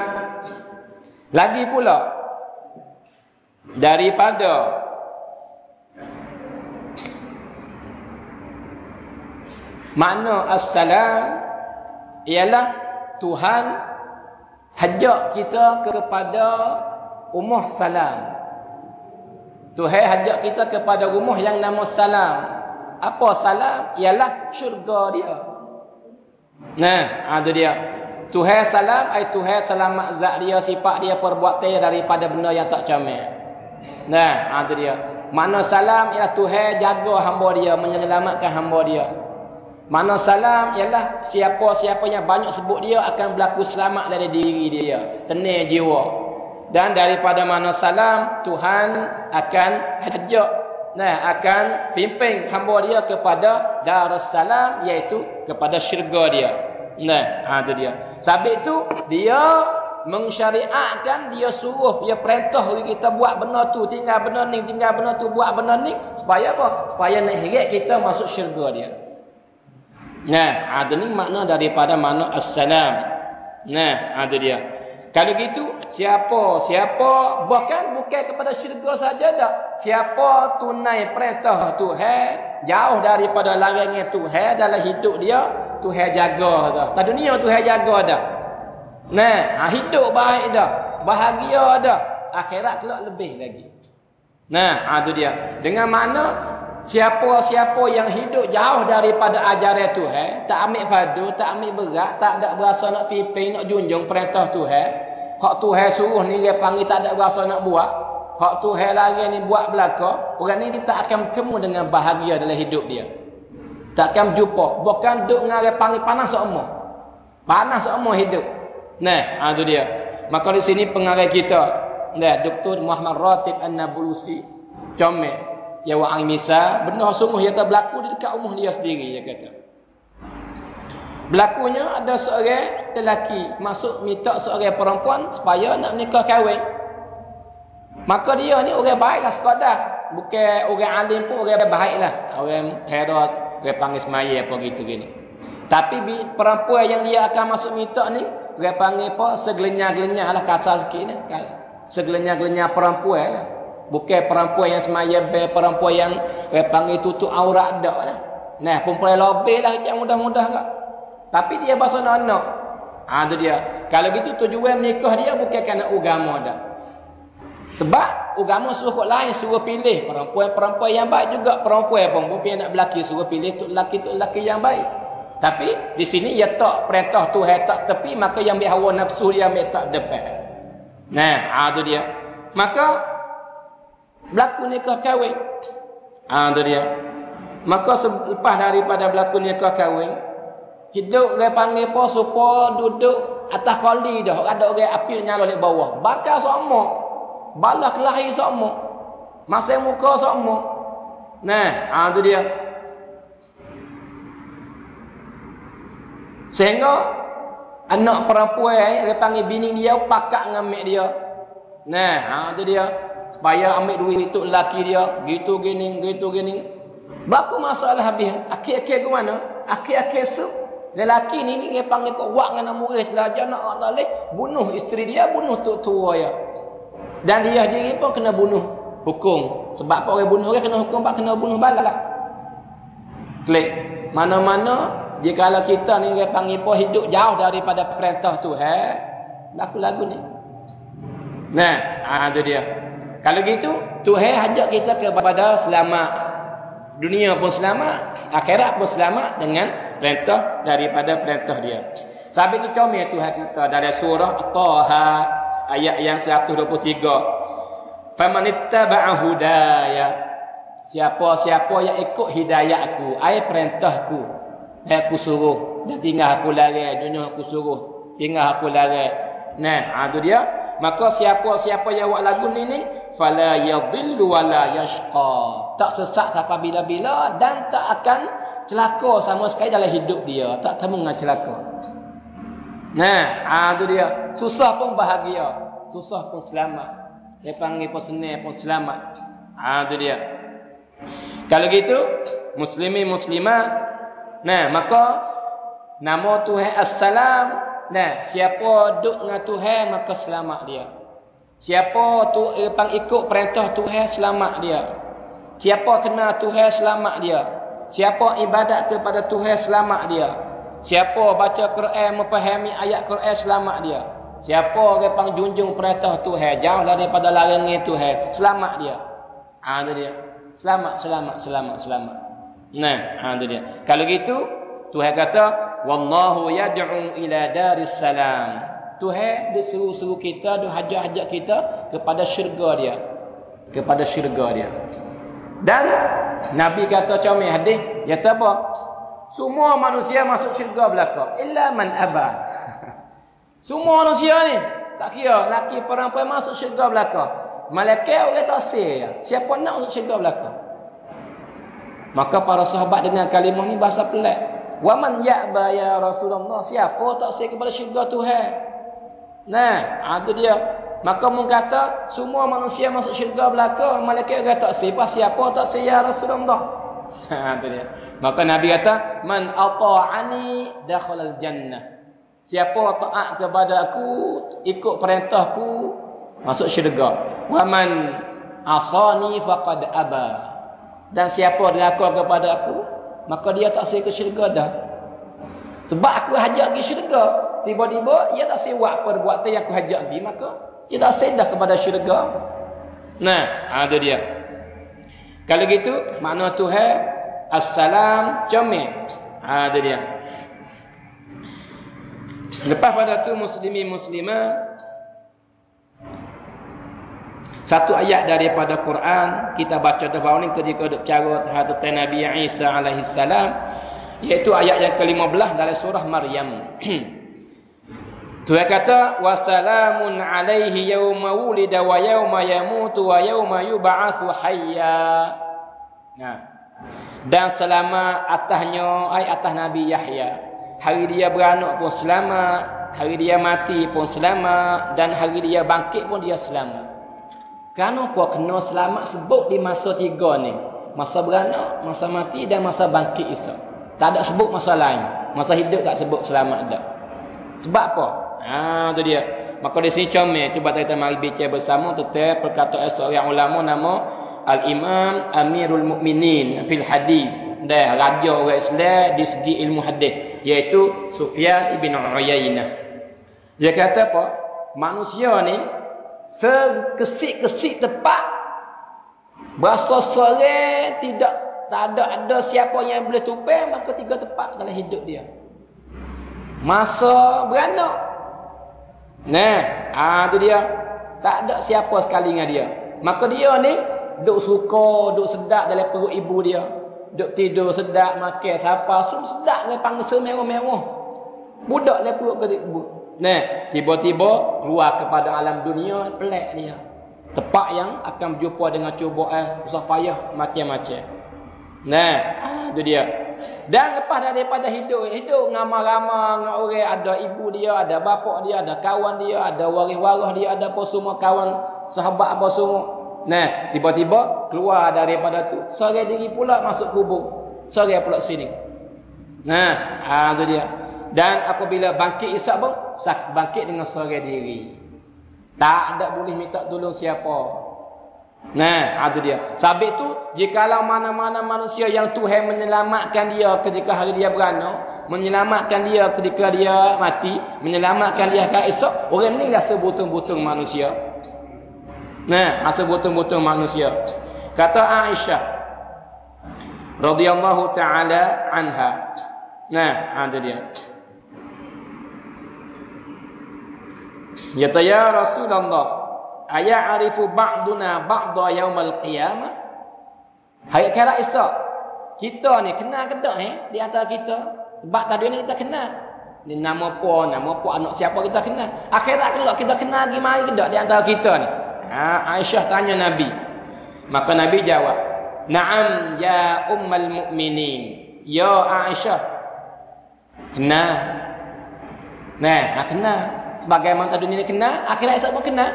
lagi pula daripada makna as-salam ialah Tuhan hajak kita kepada rumah salam. Tuhan hajak kita kepada rumah yang nama salam. Apa salam? Ialah syurga dia. Nah, itu dia. Tuhan salam, Tuhan selamat zat dia, sifat dia, perbuatan dia daripada benda yang tak comel. Nah, itu dia. Makna salam ialah Tuhan jaga hamba dia, menyelamatkan hamba dia. Makna salam ialah siapa-siapa yang banyak sebut dia akan berlaku selamat dari diri dia, tenang jiwa. Dan daripada makna salam, Tuhan akan hajak, akan pimpin hamba dia kepada Darussalam, iaitu kepada syurga dia. Itu dia. Sebab itu dia mensyariatkan, dia suruh, dia perintah kita buat benda tu, tinggal benda ni, tinggal benda tu, buat benda ni, supaya apa? Supaya nak heret kita masuk syurga dia. Ada ni makna daripada makna as-salam. Ada dia. Kalau gitu, siapa bukan kepada syurga saja dah. Siapa tunai perintah Tuhan, jauh daripada larangan Tuhan dalam hidup dia, Tuhan jaga dah. Tak dunia Tuhan jaga dah. Hidup baik dah, bahagia dah, akhirat kelak lebih lagi. Itu dia. Dengan makna siapa-siapa yang hidup jauh daripada ajaran Tuhan, tak ambil padu, tak ambil berat, tak ada berasa nak pimpin, nak junjung perintah Tuhan. Hak Tuhan suruh ni dia panggil tak ada berasa nak buat. Hak Tuhan lari ni buat belaka. Orang ni dia tak akan bertemu dengan bahagia dalam hidup dia. Tak akan berjumpa. Bukan duk dengan dia panggil panas semua. Panas semua hidup. Itu dia. Maka di sini pengarah kita, Dr. Muhammad Ratib An-Nabulusi, comel. Ya wa angmisa, benar sungguh yang tak berlaku di dekat rumah dia sendiri, dia kata. Berlakunya ada seorang lelaki masuk minta seorang perempuan supaya nak menikah kahwin. Maka dia ni orang baiklah sekadar, bukan orang alim pun, orang baiklah, orang herat, orang panggil semaya apa gitu gini. Tapi perempuan yang dia akan masuk minta ni, orang panggil apa, segelenya-gelenya lah, kasar sikit ni, segelenya-gelenya perempuan lah. Bukan perempuan yang semaya, perempuan yang panggil tutup aurat dak lah. Perempuan lebih lah yang mudah-mudah tak. Tapi dia bahasa anak. Itu dia. Kalau gitu tujuan menikah dia bukan kerana agama dah. Sebab agama suruh kot lain, suruh pilih perempuan yang baik juga, perempuan pun bukan nak berlaki, suruh pilih tu lelaki yang baik. Tapi di sini ia tak perintah Tuhan tak tepi, maka yang ambil hawa nafsu dia ambil tak depan. Itu dia. Maka berlaku nikah kahwin. Itu dia. Maka selepas daripada berlaku nikah kahwin, hidup dia panggil apa supaya duduk atas kali dah. Ada orang api nyala di bawah. Bakar sama. Bala kelahi sama. Masa muka sama. Nah, tu dia. Sehingga anak perempuan dia panggil bini dia pakak dengan mak dia. Nah, tu dia. Supaya ambil duit itu lelaki dia. Gitu gini. Baku masalah habis. Akhir-akhir ke mana? Akhir-akhir su. Lelaki ni dia panggil wak dengan murid belajar nak talih bunuh isteri dia, bunuh tua dia. Dan dia sendiri pun kena bunuh hukum. Sebab apa orang bunuh orang kena hukum, kena bunuh balak. Klik. Mana-mana dia kalau kita ni dia panggil apa hidup jauh daripada perintah Tuhan, laku lagu ni. Nah, tu dia. Kalau gitu Tuhan ajak kita kepada selamat. Dunia pun selamat, akhirat pun selamat dengan perintah daripada perintah dia. Sampai itu comel Tuhan kata dari surah Taha ayat yang 123. Famanittaba'a hudaya. Siapa-siapa yang ikut hidayah aku, ai perintahku, aku suruh, dan tinggal aku lari, dunia aku suruh, tinggal aku lari. Nah, itu dia. Maka siapa-siapa yang buat lagu ni fala yadhillu wala yashqa. Tak sesat sampai bila-bila dan tak akan celaka sama sekali dalam hidup dia. Tak temu dengan celaka. Nah, itu dia. Susah pun bahagia, susah pun selamat. Dia panggil pun senang pun selamat. Itu dia. Kalau gitu, muslimin muslimat, nah maka nama Tuhan As-Salam. Nah, siapa duduk dengan Tuhan maka selamat dia. Siapa tu ikut perintah Tuhan selamat dia. Siapa kenal Tuhan selamat dia. Siapa ibadat kepada Tuhan selamat dia. Siapa baca Quran memahami ayat Quran selamat dia. Siapa orang junjung perintah Tuhan jauh daripada larangan Tuhan selamat dia. Itu dia. Selamat. Nah, itu dia. Kalau gitu Tuhan kata wallahu yad'u ila daris salam. Tuhan dia seru-seru kita, dia hajak-hajak kita kepada syurga dia. Kepada syurga dia. Dan Nabi kata comel hadis, dia kata apa? Semua manusia masuk syurga belaka illa man aba. Semua manusia ni tak kira lelaki perempuan masuk syurga belaka. Malaikat orang tak say. Siapa nak masuk syurga belaka? Maka para sahabat dengan kalimah ni bahasa pelik. Wa man ya'ba ya Rasulullah, siapa tak say kepada syurga Tuhan. Nah, itu dia. Maka mun kata semua manusia masuk syurga belaka, malaikat orang tak say, siapa tak say ya Rasulullah. Itu dia. Maka Nabi kata man ata'ani dakhalal jannah. Siapa taat kepada aku, ikut perintahku, masuk syurga. Wa man asani faqad aba. Dan siapa derhaka kepada aku, maka dia tak say ke syurga dah. Sebab aku hajak pergi syurga, tiba-tiba dia tak say buat perbuatan yang aku hajak pergi, maka dia tak say dah kepada syurga. Nah, itu dia. Kalau gitu makna Tuhan As-Salam comel. Itu dia. Lepas pada tu muslimin muslimah, satu ayat daripada Quran kita baca dah ni ketika duk cara terhadap Nabi Isa alaihi salam, iaitu ayat yang ke-15 dari surah Maryam. Tuhan kata wasalamun alaihi yauma wulida wa yauma yamutu wa yauma yub'atsu hayya. Nah, dan selamat atasnya ai atas Nabi Yahya. Hari dia beranak pun selamat, hari dia mati pun selamat, dan hari dia bangkit pun dia selamat. Kerana apa? Kena selamat sebut di masa tiga ni. Masa beranak, masa mati dan masa bangkit esok. Tak ada sebut masa lain. Masa hidup tak sebut selamat dah. Sebab apa? Itu dia. Maka di sini comel, cuba kita mari bicara bersama tentang perkataan seorang ulama nama Al-Imam Amirul Mukminin fil hadis. Dah raja orang Islam di segi ilmu hadis, iaitu Sufyan ibn Uyainah. Dia kata apa? Manusia ni sekesik-kesik tepat, berasa sore tak ada siapa yang boleh tupai, maka tiga tepat dalam hidup dia. Masa beranak, nah, itu dia, tak ada siapa sekali dengan dia, maka dia ni duk suka, duk sedap dalam perut ibu dia, duk tidur sedap, makan siapa, semua sedap ke panggil semewah-mewah. Budak le perut ke nah, tiba-tiba keluar kepada alam dunia, pelik dia. Tempat yang akan berjumpa dengan cubaan, susah payah, macam-macam. Nah, itu dia. Dan lepas daripada hidup ngamal-ngamal dengan orang, ada ibu dia, ada bapa dia, ada kawan dia, ada waris-waris dia, ada apa semua kawan, sahabat apa semua. Nah, tiba-tiba keluar daripada tu, seorang diri pula masuk kubur. Seorang pula sini. Nah, itu dia. Dan apabila bangkit isap pun, bangkit dengan seorang diri. Tak ada boleh minta tolong siapa. Nah, itu dia. Sabit tu, jikalau mana-mana manusia yang Tuhan menyelamatkan dia ketika hari dia beranak, menyelamatkan dia ketika dia mati, menyelamatkan dia kat esok, orang ni dah sebutung-butung manusia. Nah, sebutung-butung manusia. Kata Aisyah radhiyallahu taala anha. Nah, itu dia. Ya Rasulullah, aya'arifu ba'duna ba'da yaumal qiyamah. Hari akhirat esok, kita ni kenal ke tak di antara kita? Sebab tadi ni kita kenal. Ni nama apa anak siapa kita kenal. Akhirat kelak kita kenal lagi mari ke tak di antara kita ni? Aisyah tanya Nabi. Maka Nabi jawab, "Na'am ya ummul mukminin." Ya Aisyah. Kenal. Nah, kenal. Sebagaimana tadi dunia kenal, akhirat esok pun kenal.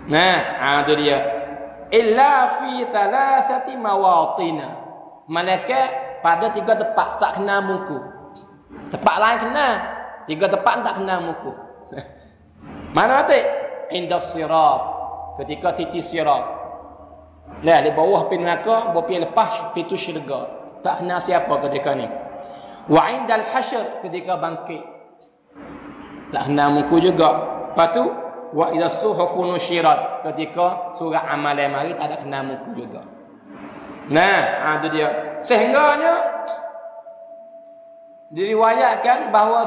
Nah, itu dia. Illa fi thalathati mawatina. Malaikat pada 3 tempat tak kenal muka. Tempat lain kenal, 3 tempat tak kenal muka. Mana tu? Indah sirat. Ketika titik sirat. Nah, di bawah pintu neraka, bawah pintu lepas pintu syurga. Tak kenal siapa ketika ni. Wa indal hasyr, ketika bangkit. Tak kenal muka juga. Lepas tu, wa idza suhufu nusyirat, ketika surat amalan mari tak ada kenal muka juga. Nah, itu dia. Sehingganya diriwayatkan bahawa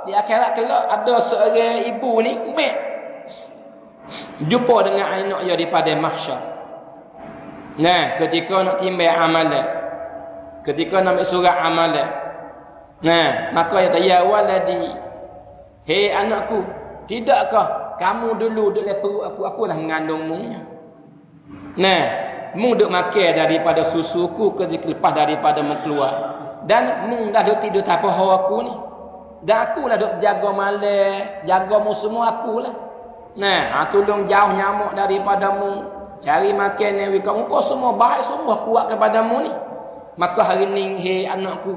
di akhirat kelak ada seorang ibu ni mek jumpa dengan anak dia di padang mahsyar. Nah, ketika nak timbang amalan, ketika nak ambil surat amalan, nah, maka dia kata, ya waladi, hei anakku, tidakkah kamu dulu duduk dalam perut aku dah mengandungmu. Nah, mu duduk makan daripada susuku ketika lepas daripada mu keluar. Dan mu dah duduk tidur tak apa aku ni. Dan aku lah duduk jaga malam, jaga mu semua akulah. Nah, tolong jauh nyamuk daripada mu. Cari makan yang kamu kau semua baik semua kuat kepada mu ni. Maka hari ni, hei anakku,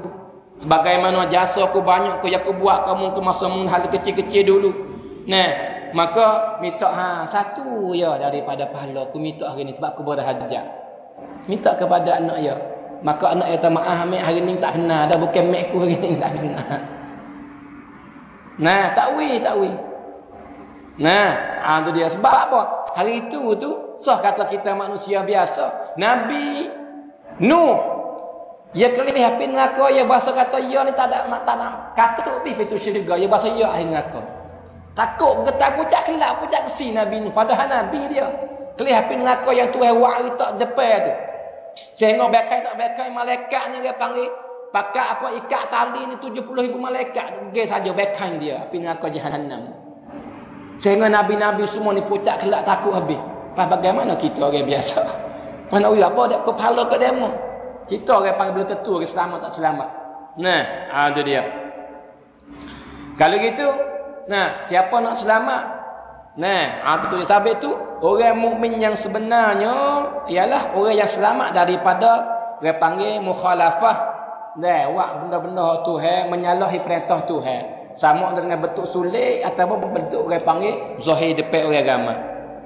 sebagaimana jasa aku banyak yang aku buat kamu ke masa mu hal kecil-kecil dulu. Nah, maka minta satu ya daripada pahala aku minta hari ni sebab aku berhajat. Minta kepada anak ya. Maka anak ya kata, maaf mek hari ni tak kenal dah, bukan mek aku hari ni tak kenal. Nah, takwi. Nah, itu dia. Sebab apa? Hari itu kata kita manusia biasa. Nabi Nuh, ya kelih api neraka, ya bahasa kata ya ni tak ada kata tu pintu syurga, ya bahasa ya air neraka. Takut getar pucat kelak pucat kesi Nabi Nuh, padahal Nabi dia. Kelih api neraka yang Tuhan wari tak depan tu. Sehingga bekai malaikat ni dia panggil pakai apa ikat tali ni 70,000 malaikat pergi saja bekai dia api neraka jahanam. Sehingga nabi-nabi semua ni pucat kelak takut habis. Bagaimana kita orang biasa? Mana apa dak kepala ke demo? Kita orang panggil belum tentu orang selamat tak selamat. Nah, itu dia. Kalau gitu, nah, siapa nak selamat? Nah, betul sabit tu orang mukmin yang sebenarnya ialah orang yang selamat daripada orang panggil mukhalafah. Nah, buat benda-benda Tuhan, menyalahi perintah Tuhan. Sama dengan bentuk sulit ataupun bentuk orang panggil zahir depan orang agama.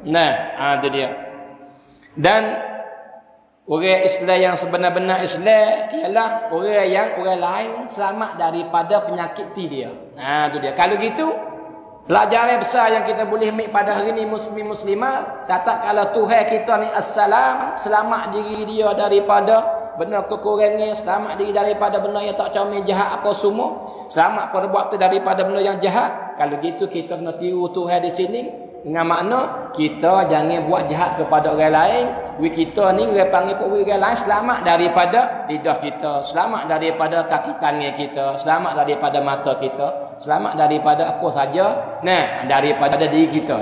Nah, itu dia. Dan orang Islam yang sebenar-benar Islam ialah orang lain selamat daripada penyakit dia. Nah, itu dia. Kalau gitu, pelajaran besar yang kita boleh ambil pada hari ini muslimat, tatkala Tuhan kita ni assalam, selamat diri dia daripada benda kekurangan, selamat diri daripada benda yang tak comel jahat apa semua, selamat perbuatan daripada benda yang jahat. Kalau gitu kita kena tiru Tuhan di sini, Dengan makna kita jangan buat jahat kepada orang lain. Kita ni orang panggil pun orang lain selamat daripada lidah kita, selamat daripada kaki tangan kita, selamat daripada mata kita, selamat daripada apa saja. Nah, daripada diri kita.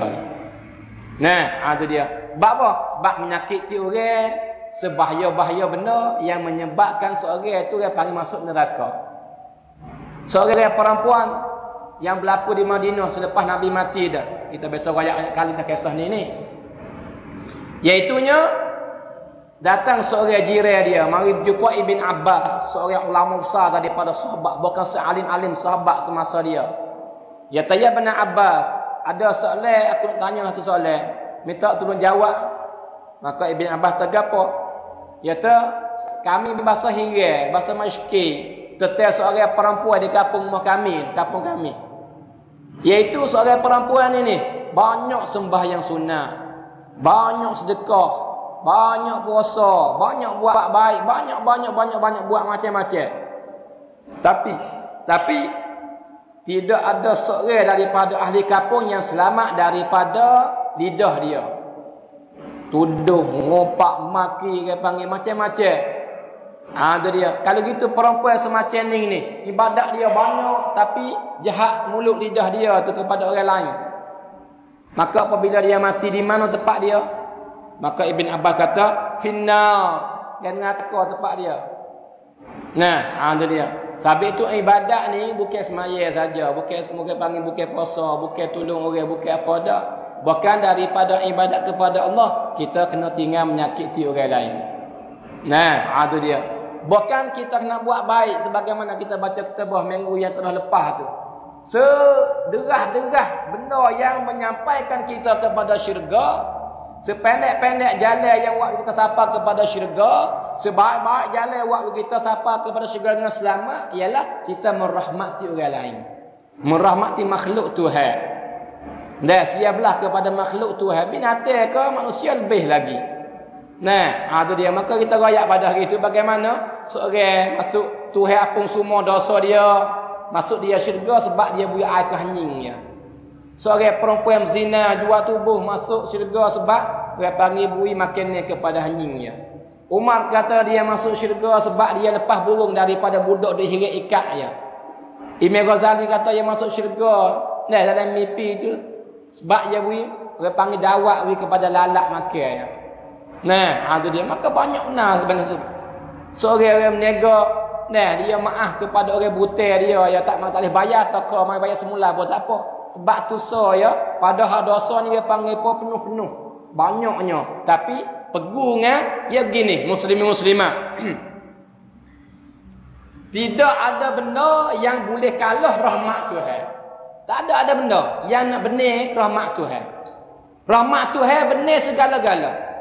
Nah, itu dia. Sebab apa? Sebab menyakiti orang, sebahaya-bahaya benda yang menyebabkan seorang itu orang panggil masuk neraka. Seorang perempuan yang berlaku di Madinah selepas Nabi mati dah. Kita biasa banyak kali dah kisah ni. Iaitunya datang seorang jiran dia, mari berjumpa Ibn Abbas, seorang ulama besar daripada sahabat, bukan sealim-alim sahabat semasa dia. Ya tanya Ibn Abbas, ada soalan aku nak tanya satu soalan, minta tolong jawab. Maka Ibn Abbas tergapo? Ya kami bahasa Hira, bahasa Masyki, tentang seorang perempuan di kampung kami, kampung kami. Iaitu seorang perempuan ini banyak sembahyang sunat, banyak sedekah, banyak puasa, banyak buat baik, banyak buat macam-macam. Tapi tidak ada seorang daripada ahli kampung yang selamat daripada lidah dia. Tuduh, ngopak, maki, dia panggil macam-macam. Itu dia. Kalau gitu perempuan semacam ni ibadat dia banyak tapi jahat mulut lidah dia tu kepada orang lain. Maka apabila dia mati di mana tempat dia? Maka Ibn Abbas kata finnar, dan neraka tempat dia. Nah, itu dia. Sebab itu ibadat ni bukan semaya saja, bukan panggil bukan puasa, bukan tolong orang, bukan apa dah. Bukan daripada ibadat kepada Allah kita kena tinggal menyakiti orang lain. Nah, itu dia. Bukan kita kena buat baik sebagaimana kita baca kitabah minggu yang telah lepas tu. Sederah-derah benda yang menyampaikan kita kepada syurga, sependek-pendek jalan yang waktu kita sapa kepada syurga, sebaik-baik jalan waktu kita sapa kepada syurga dengan selamat ialah kita merahmati orang lain. Merahmati makhluk Tuhan. Dan siaplah kepada makhluk Tuhan, binatang ke manusia lebih lagi. Nah, itu dia. Maka kita royak pada hari itu bagaimana seorang masuk Tuhan apung semua dosa dia, masuk dia syurga sebab dia buat air kehenyingnya. Seorang perempuan zina jual tubuh masuk syurga sebab dia panggil bui makannya kepada henyingnya. Umar kata dia masuk syurga sebab dia lepas burung daripada budak dihirit ikatnya. Imam Ghazali kata dia masuk syurga dalam mimpi itu sebab dia bui dia panggil dawak kepada lalat makannya. Nah, itu dia. Maka banyak sebenarnya seorang yang menega, dia maaf kepada orang buta dia, ya tak boleh bayar atau mai bayar semula pun tak apa. Sebab tu ya, padahal dosa ni dia panggil apa penuh-penuh. Banyaknya. Tapi pegungan ya begini, muslimin muslimat. Tidak ada benda yang boleh kalah rahmat Tuhan. Tak ada benda yang nak benar rahmat Tuhan. Rahmat Tuhan benar segala-gala.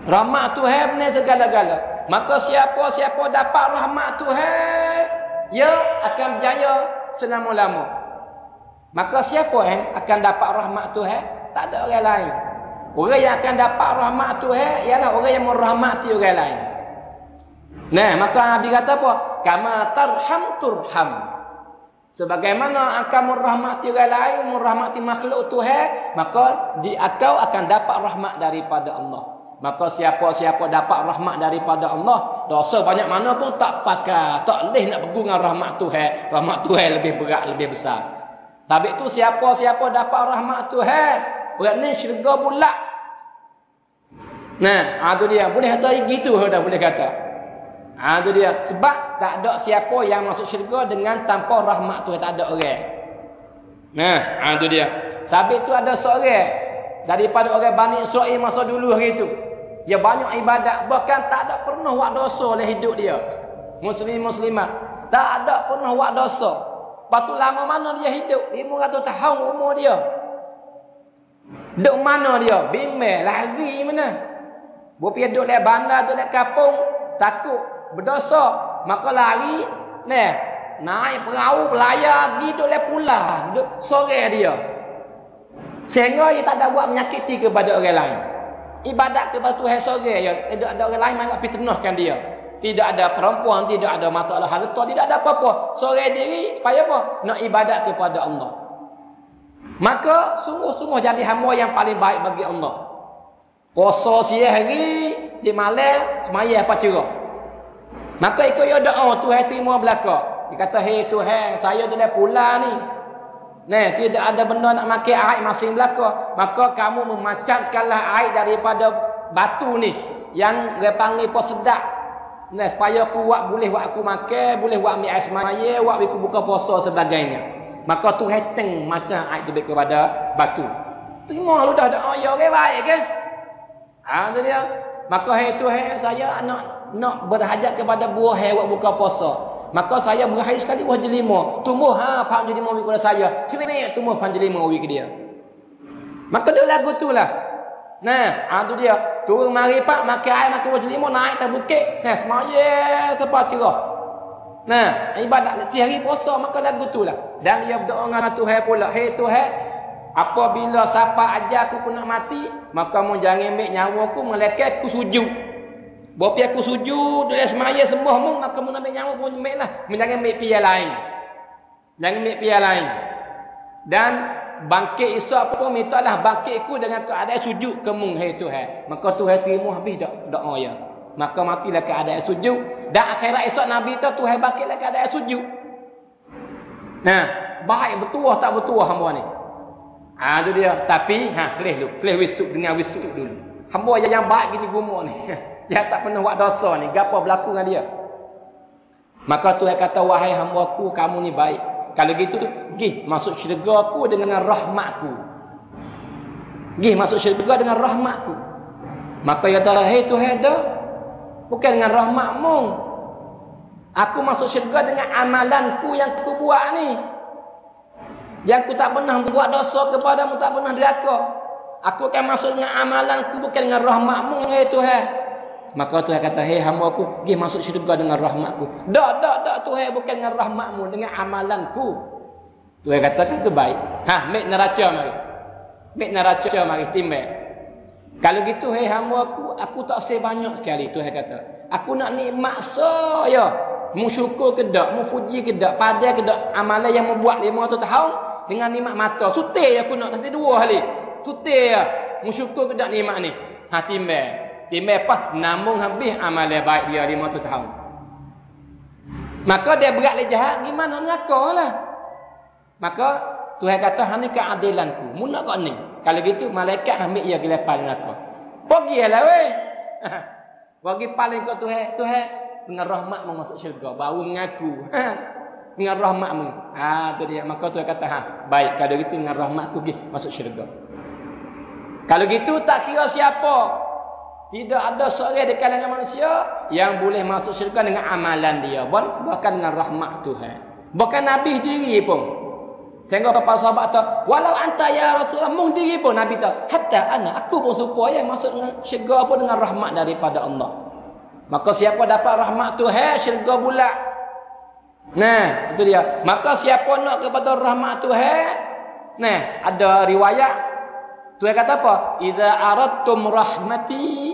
Rahmat Tuhan benar segala-gala. Maka siapa dapat rahmat Tuhan, ia akan berjaya selama-lama. Maka siapa yang akan dapat rahmat Tuhan? Tak ada orang lain. Orang yang akan dapat rahmat Tuhan ialah orang yang merahmati orang lain. Nah, maka Nabi kata apa? Kama tarham turham. Sebagaimana akan merahmati orang lain, merahmati makhluk Tuhan, maka kau akan dapat rahmat daripada Allah. Maka siapa dapat rahmat daripada Allah, dosa banyak mana pun tak pakai, tak boleh nak pegang dengan rahmat Tuhan. Rahmat Tuhan lebih berat, lebih besar. Tapi itu siapa dapat rahmat Tuhan, orang ni syurga pula. Nah, itu dia. Boleh kata gitu dah boleh kata. Itu dia. Sebab tak ada siapa yang masuk syurga dengan tanpa rahmat Tuhan, tak ada orang. Nah, itu dia. Sebab itu ada seorang daripada orang Bani Israel masa dulu hari itu. Dia banyak ibadat, bahkan tak ada pernah buat dosa oleh hidup dia. Muslim-muslimat, tak ada pernah buat dosa. Patu lama mana dia hidup? 500 tahun umur dia. Duk mana dia? Bimbel, lari mana? Buat duk le bandar, duk le kampung, takut berdosa, maka lari, naik perahu belayar pergi duk le pulau, duk sore dia. Sehingga dia tak ada buat menyakiti kepada orang lain. Ibadat kepada Tuhan sore ya, tidak ada orang lain yang nak fitnahkan dia. Tidak ada perempuan, tidak ada masalah harta, tidak ada apa-apa. Sore diri supaya apa? Nak ibadat kepada Allah. Maka sungguh-sungguh jadi hamba yang paling baik bagi Allah. Puasa siang hari di malam semaya apa cerah. Maka ikut ya doa Tuhan terima belaka. Dia kata, "Hei Tuhan, saya tu dah pula ni. Nah, tidak ada benda nak makan air masing belaka. Maka kamu memacatkanlah air daripada batu ni yang dia panggil pos sedap. Nah, supaya aku boleh buat aku makan, boleh buat ambil air semaya, buat aku buka puasa sebagainya." Maka Tuhan teng macam air tu kepada batu. Terima lu dah doa ya orang baik ke? Tu dia. Maka hai Tuhan, saya nak berhajat kepada buah hai buat buka puasa. Maka saya berakhir sekali buah jelima. Tumbuh pak jelima kepada saya. Ciri tumbuh pak jelima ke dia. Maka dia lagu tu lah. Nah, tu dia. Turun mari pak makan air makan buah jelima naik atas bukit. Nah, semaya tempat cerah. Nah, ibadat hari puasa maka lagu tu lah. Dan dia berdoa dengan Tuhan pula. Hei Tuhan, apabila siapa ajar aku nak mati, maka mu jangan ambil nyawa aku, malaikat aku sujud. Bopi aku sujud, dia semaya sembah mu, maka mu ambil nyawa pun ambil lah. Mu jangan ambil pihak lain. Jangan ambil pihak lain. Dan bangkit esok apa pun mintalah bangkitku dengan keadaan sujud ke mu, hei Tuhan. Maka Tuhan terima habis doa ya. Maka matilah keadaan sujud. Dan akhirat esok Nabi tu Tuhan bangkitlah keadaan sujud. Nah, baik betul tak betul hamba ni. Tu dia. Tapi kelih dulu. Kelih wisuk dengan wisuk dulu. Hamba yang baik gini gumuk ni. Yang tak pernah buat dosa ni. Gapo berlaku dengan dia. Maka Tuhan kata, wahai hamba aku, kamu ni baik. Kalau gitu tu, pergi masuk syurga aku dengan rahmatku. Pergi masuk syurga dengan rahmatku. Maka dia kata, hei Tuhan dah. Bukan dengan rahmatmu. Aku masuk syurga dengan amalanku yang aku buat ni. Yang aku tak pernah buat dosa kepadamu, tak pernah deraka. Aku akan masuk dengan amalanku, bukan dengan rahmatmu, hei Tuhan. Maka Tuhan kata, hei hamba aku, pergi masuk syurga dengan rahmatku. Tak Tuhan, bukan dengan rahmatmu, dengan amalanku. Tuhan kata, itu baik. Mek neraca mari. Mek neraca mari, timbang. Kalau gitu, hei hamba aku tak usah banyak sekali. Tuhan kata, aku nak nikmat saya. Mu syukur ke tak, mu puji ke tak, pada ke tak amalan yang mu buat 500 tahun dengan nikmat mata. Sutir aku nak nanti 2 kali. Sutir ya. Mu syukur ke tak nikmat ni. Timbang. Timbang apa? Namun habis amalan baik dia 500 tahun. Maka dia berat le jahat, gimana neraka lah. Maka Tuhan kata, ini keadilanku. Mu nak kau ni. Kalau gitu malaikat ambil ia ke lepas neraka. Pergilah weh. Bagi paling kau Tuhan, dengan rahmatmu masuk syurga, baru mengaku. Dengan rahmatmu. Tu dia. Maka Tuhan kata, baik, kalau gitu dengan rahmatku pergi masuk syurga. Kalau gitu tak kira siapa. Tidak ada seorang di kalangan manusia yang boleh masuk syurga dengan amalan dia. Bahkan dengan rahmat Tuhan. Bahkan Nabi diri pun. Sehingga para sahabat kata, walau anta ya Rasulullah, mung diri pun Nabi kata, hatta ana, aku pun supaya masuk dengan syurga pun dengan rahmat daripada Allah. Maka siapa dapat rahmat Tuhan, syurga pula. Nah, itu dia. Maka siapa nak kepada rahmat Tuhan, nah, ada riwayat Tuhan kata apa? Idza aradtum rahmati,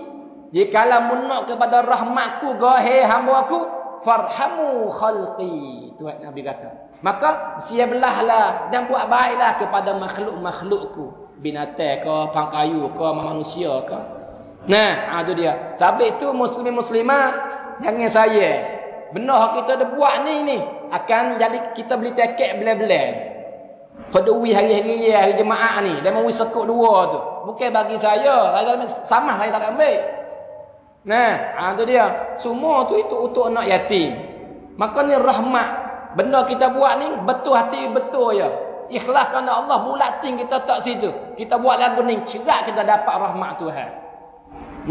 jikalau nak kepada rahmatku, gahe hamba aku, farhamu khalqi. Tuhan Nabi kata. Maka siaplah dan buat baiklah kepada makhluk-makhlukku, binatang ke, pangkayu ke, manusia ke. Nah, itu dia. Sebab itu muslimin muslimah jangan saya. Benar kita dah buat ni akan jadi kita beli tiket belah-belah. Kedui hari-hari hari jemaah ni, dia mau sekut 2 tu. Bukan bagi saya, sama saya tak ada ambil. Nah, itu dia. Semua tu itu untuk anak yatim. Maka ni rahmat. Benda kita buat ni betul hati betul ya. Ikhlas kerana Allah, bulatin kita tak situ. Kita buat lagu ni cerak kita dapat rahmat Tuhan.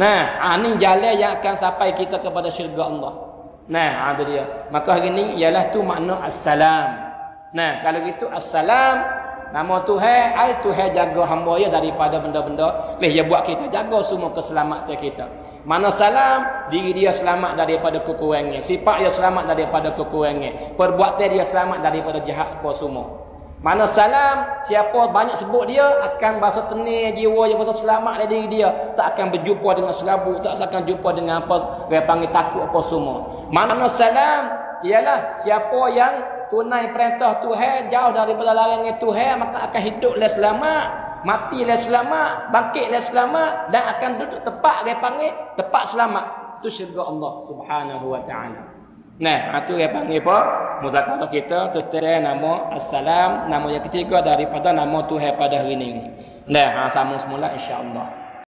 Nah, ni jalan yang akan sampai kita kepada syurga Allah. Nah, itu dia. Maka hari ni ialah tu makna assalam. Nah, kalau gitu assalam, nama Tuhan, Tuhan jaga hamba ya daripada benda-benda dia buat kita, jaga semua keselamatan kita. Mana salam, diri dia selamat daripada kekurangan, sifat dia selamat daripada kekurangan, perbuatan dia selamat daripada jahat apa semua. Mana salam, siapa banyak sebut dia akan bahasa tenang jiwa dia, bahasa selamat dari diri dia, tak akan berjumpa dengan serabut, tak akan jumpa dengan apa dia panggil takut apa semua. Mana salam ialah siapa yang tunai perintah Tuhan, jauh daripada larangan Tuhan, maka akan hiduplah selamat, matilah selamat, bangkitlah selamat dan akan duduk tepat dia panggil tepat selamat. Itu syurga Allah Subhanahu wa taala. Nah, itu dia panggil apa? Muzakarah kita tertera nama Assalam, nama yang ketiga daripada nama Tuhan pada hari ini. Nah, sama semula insya-Allah.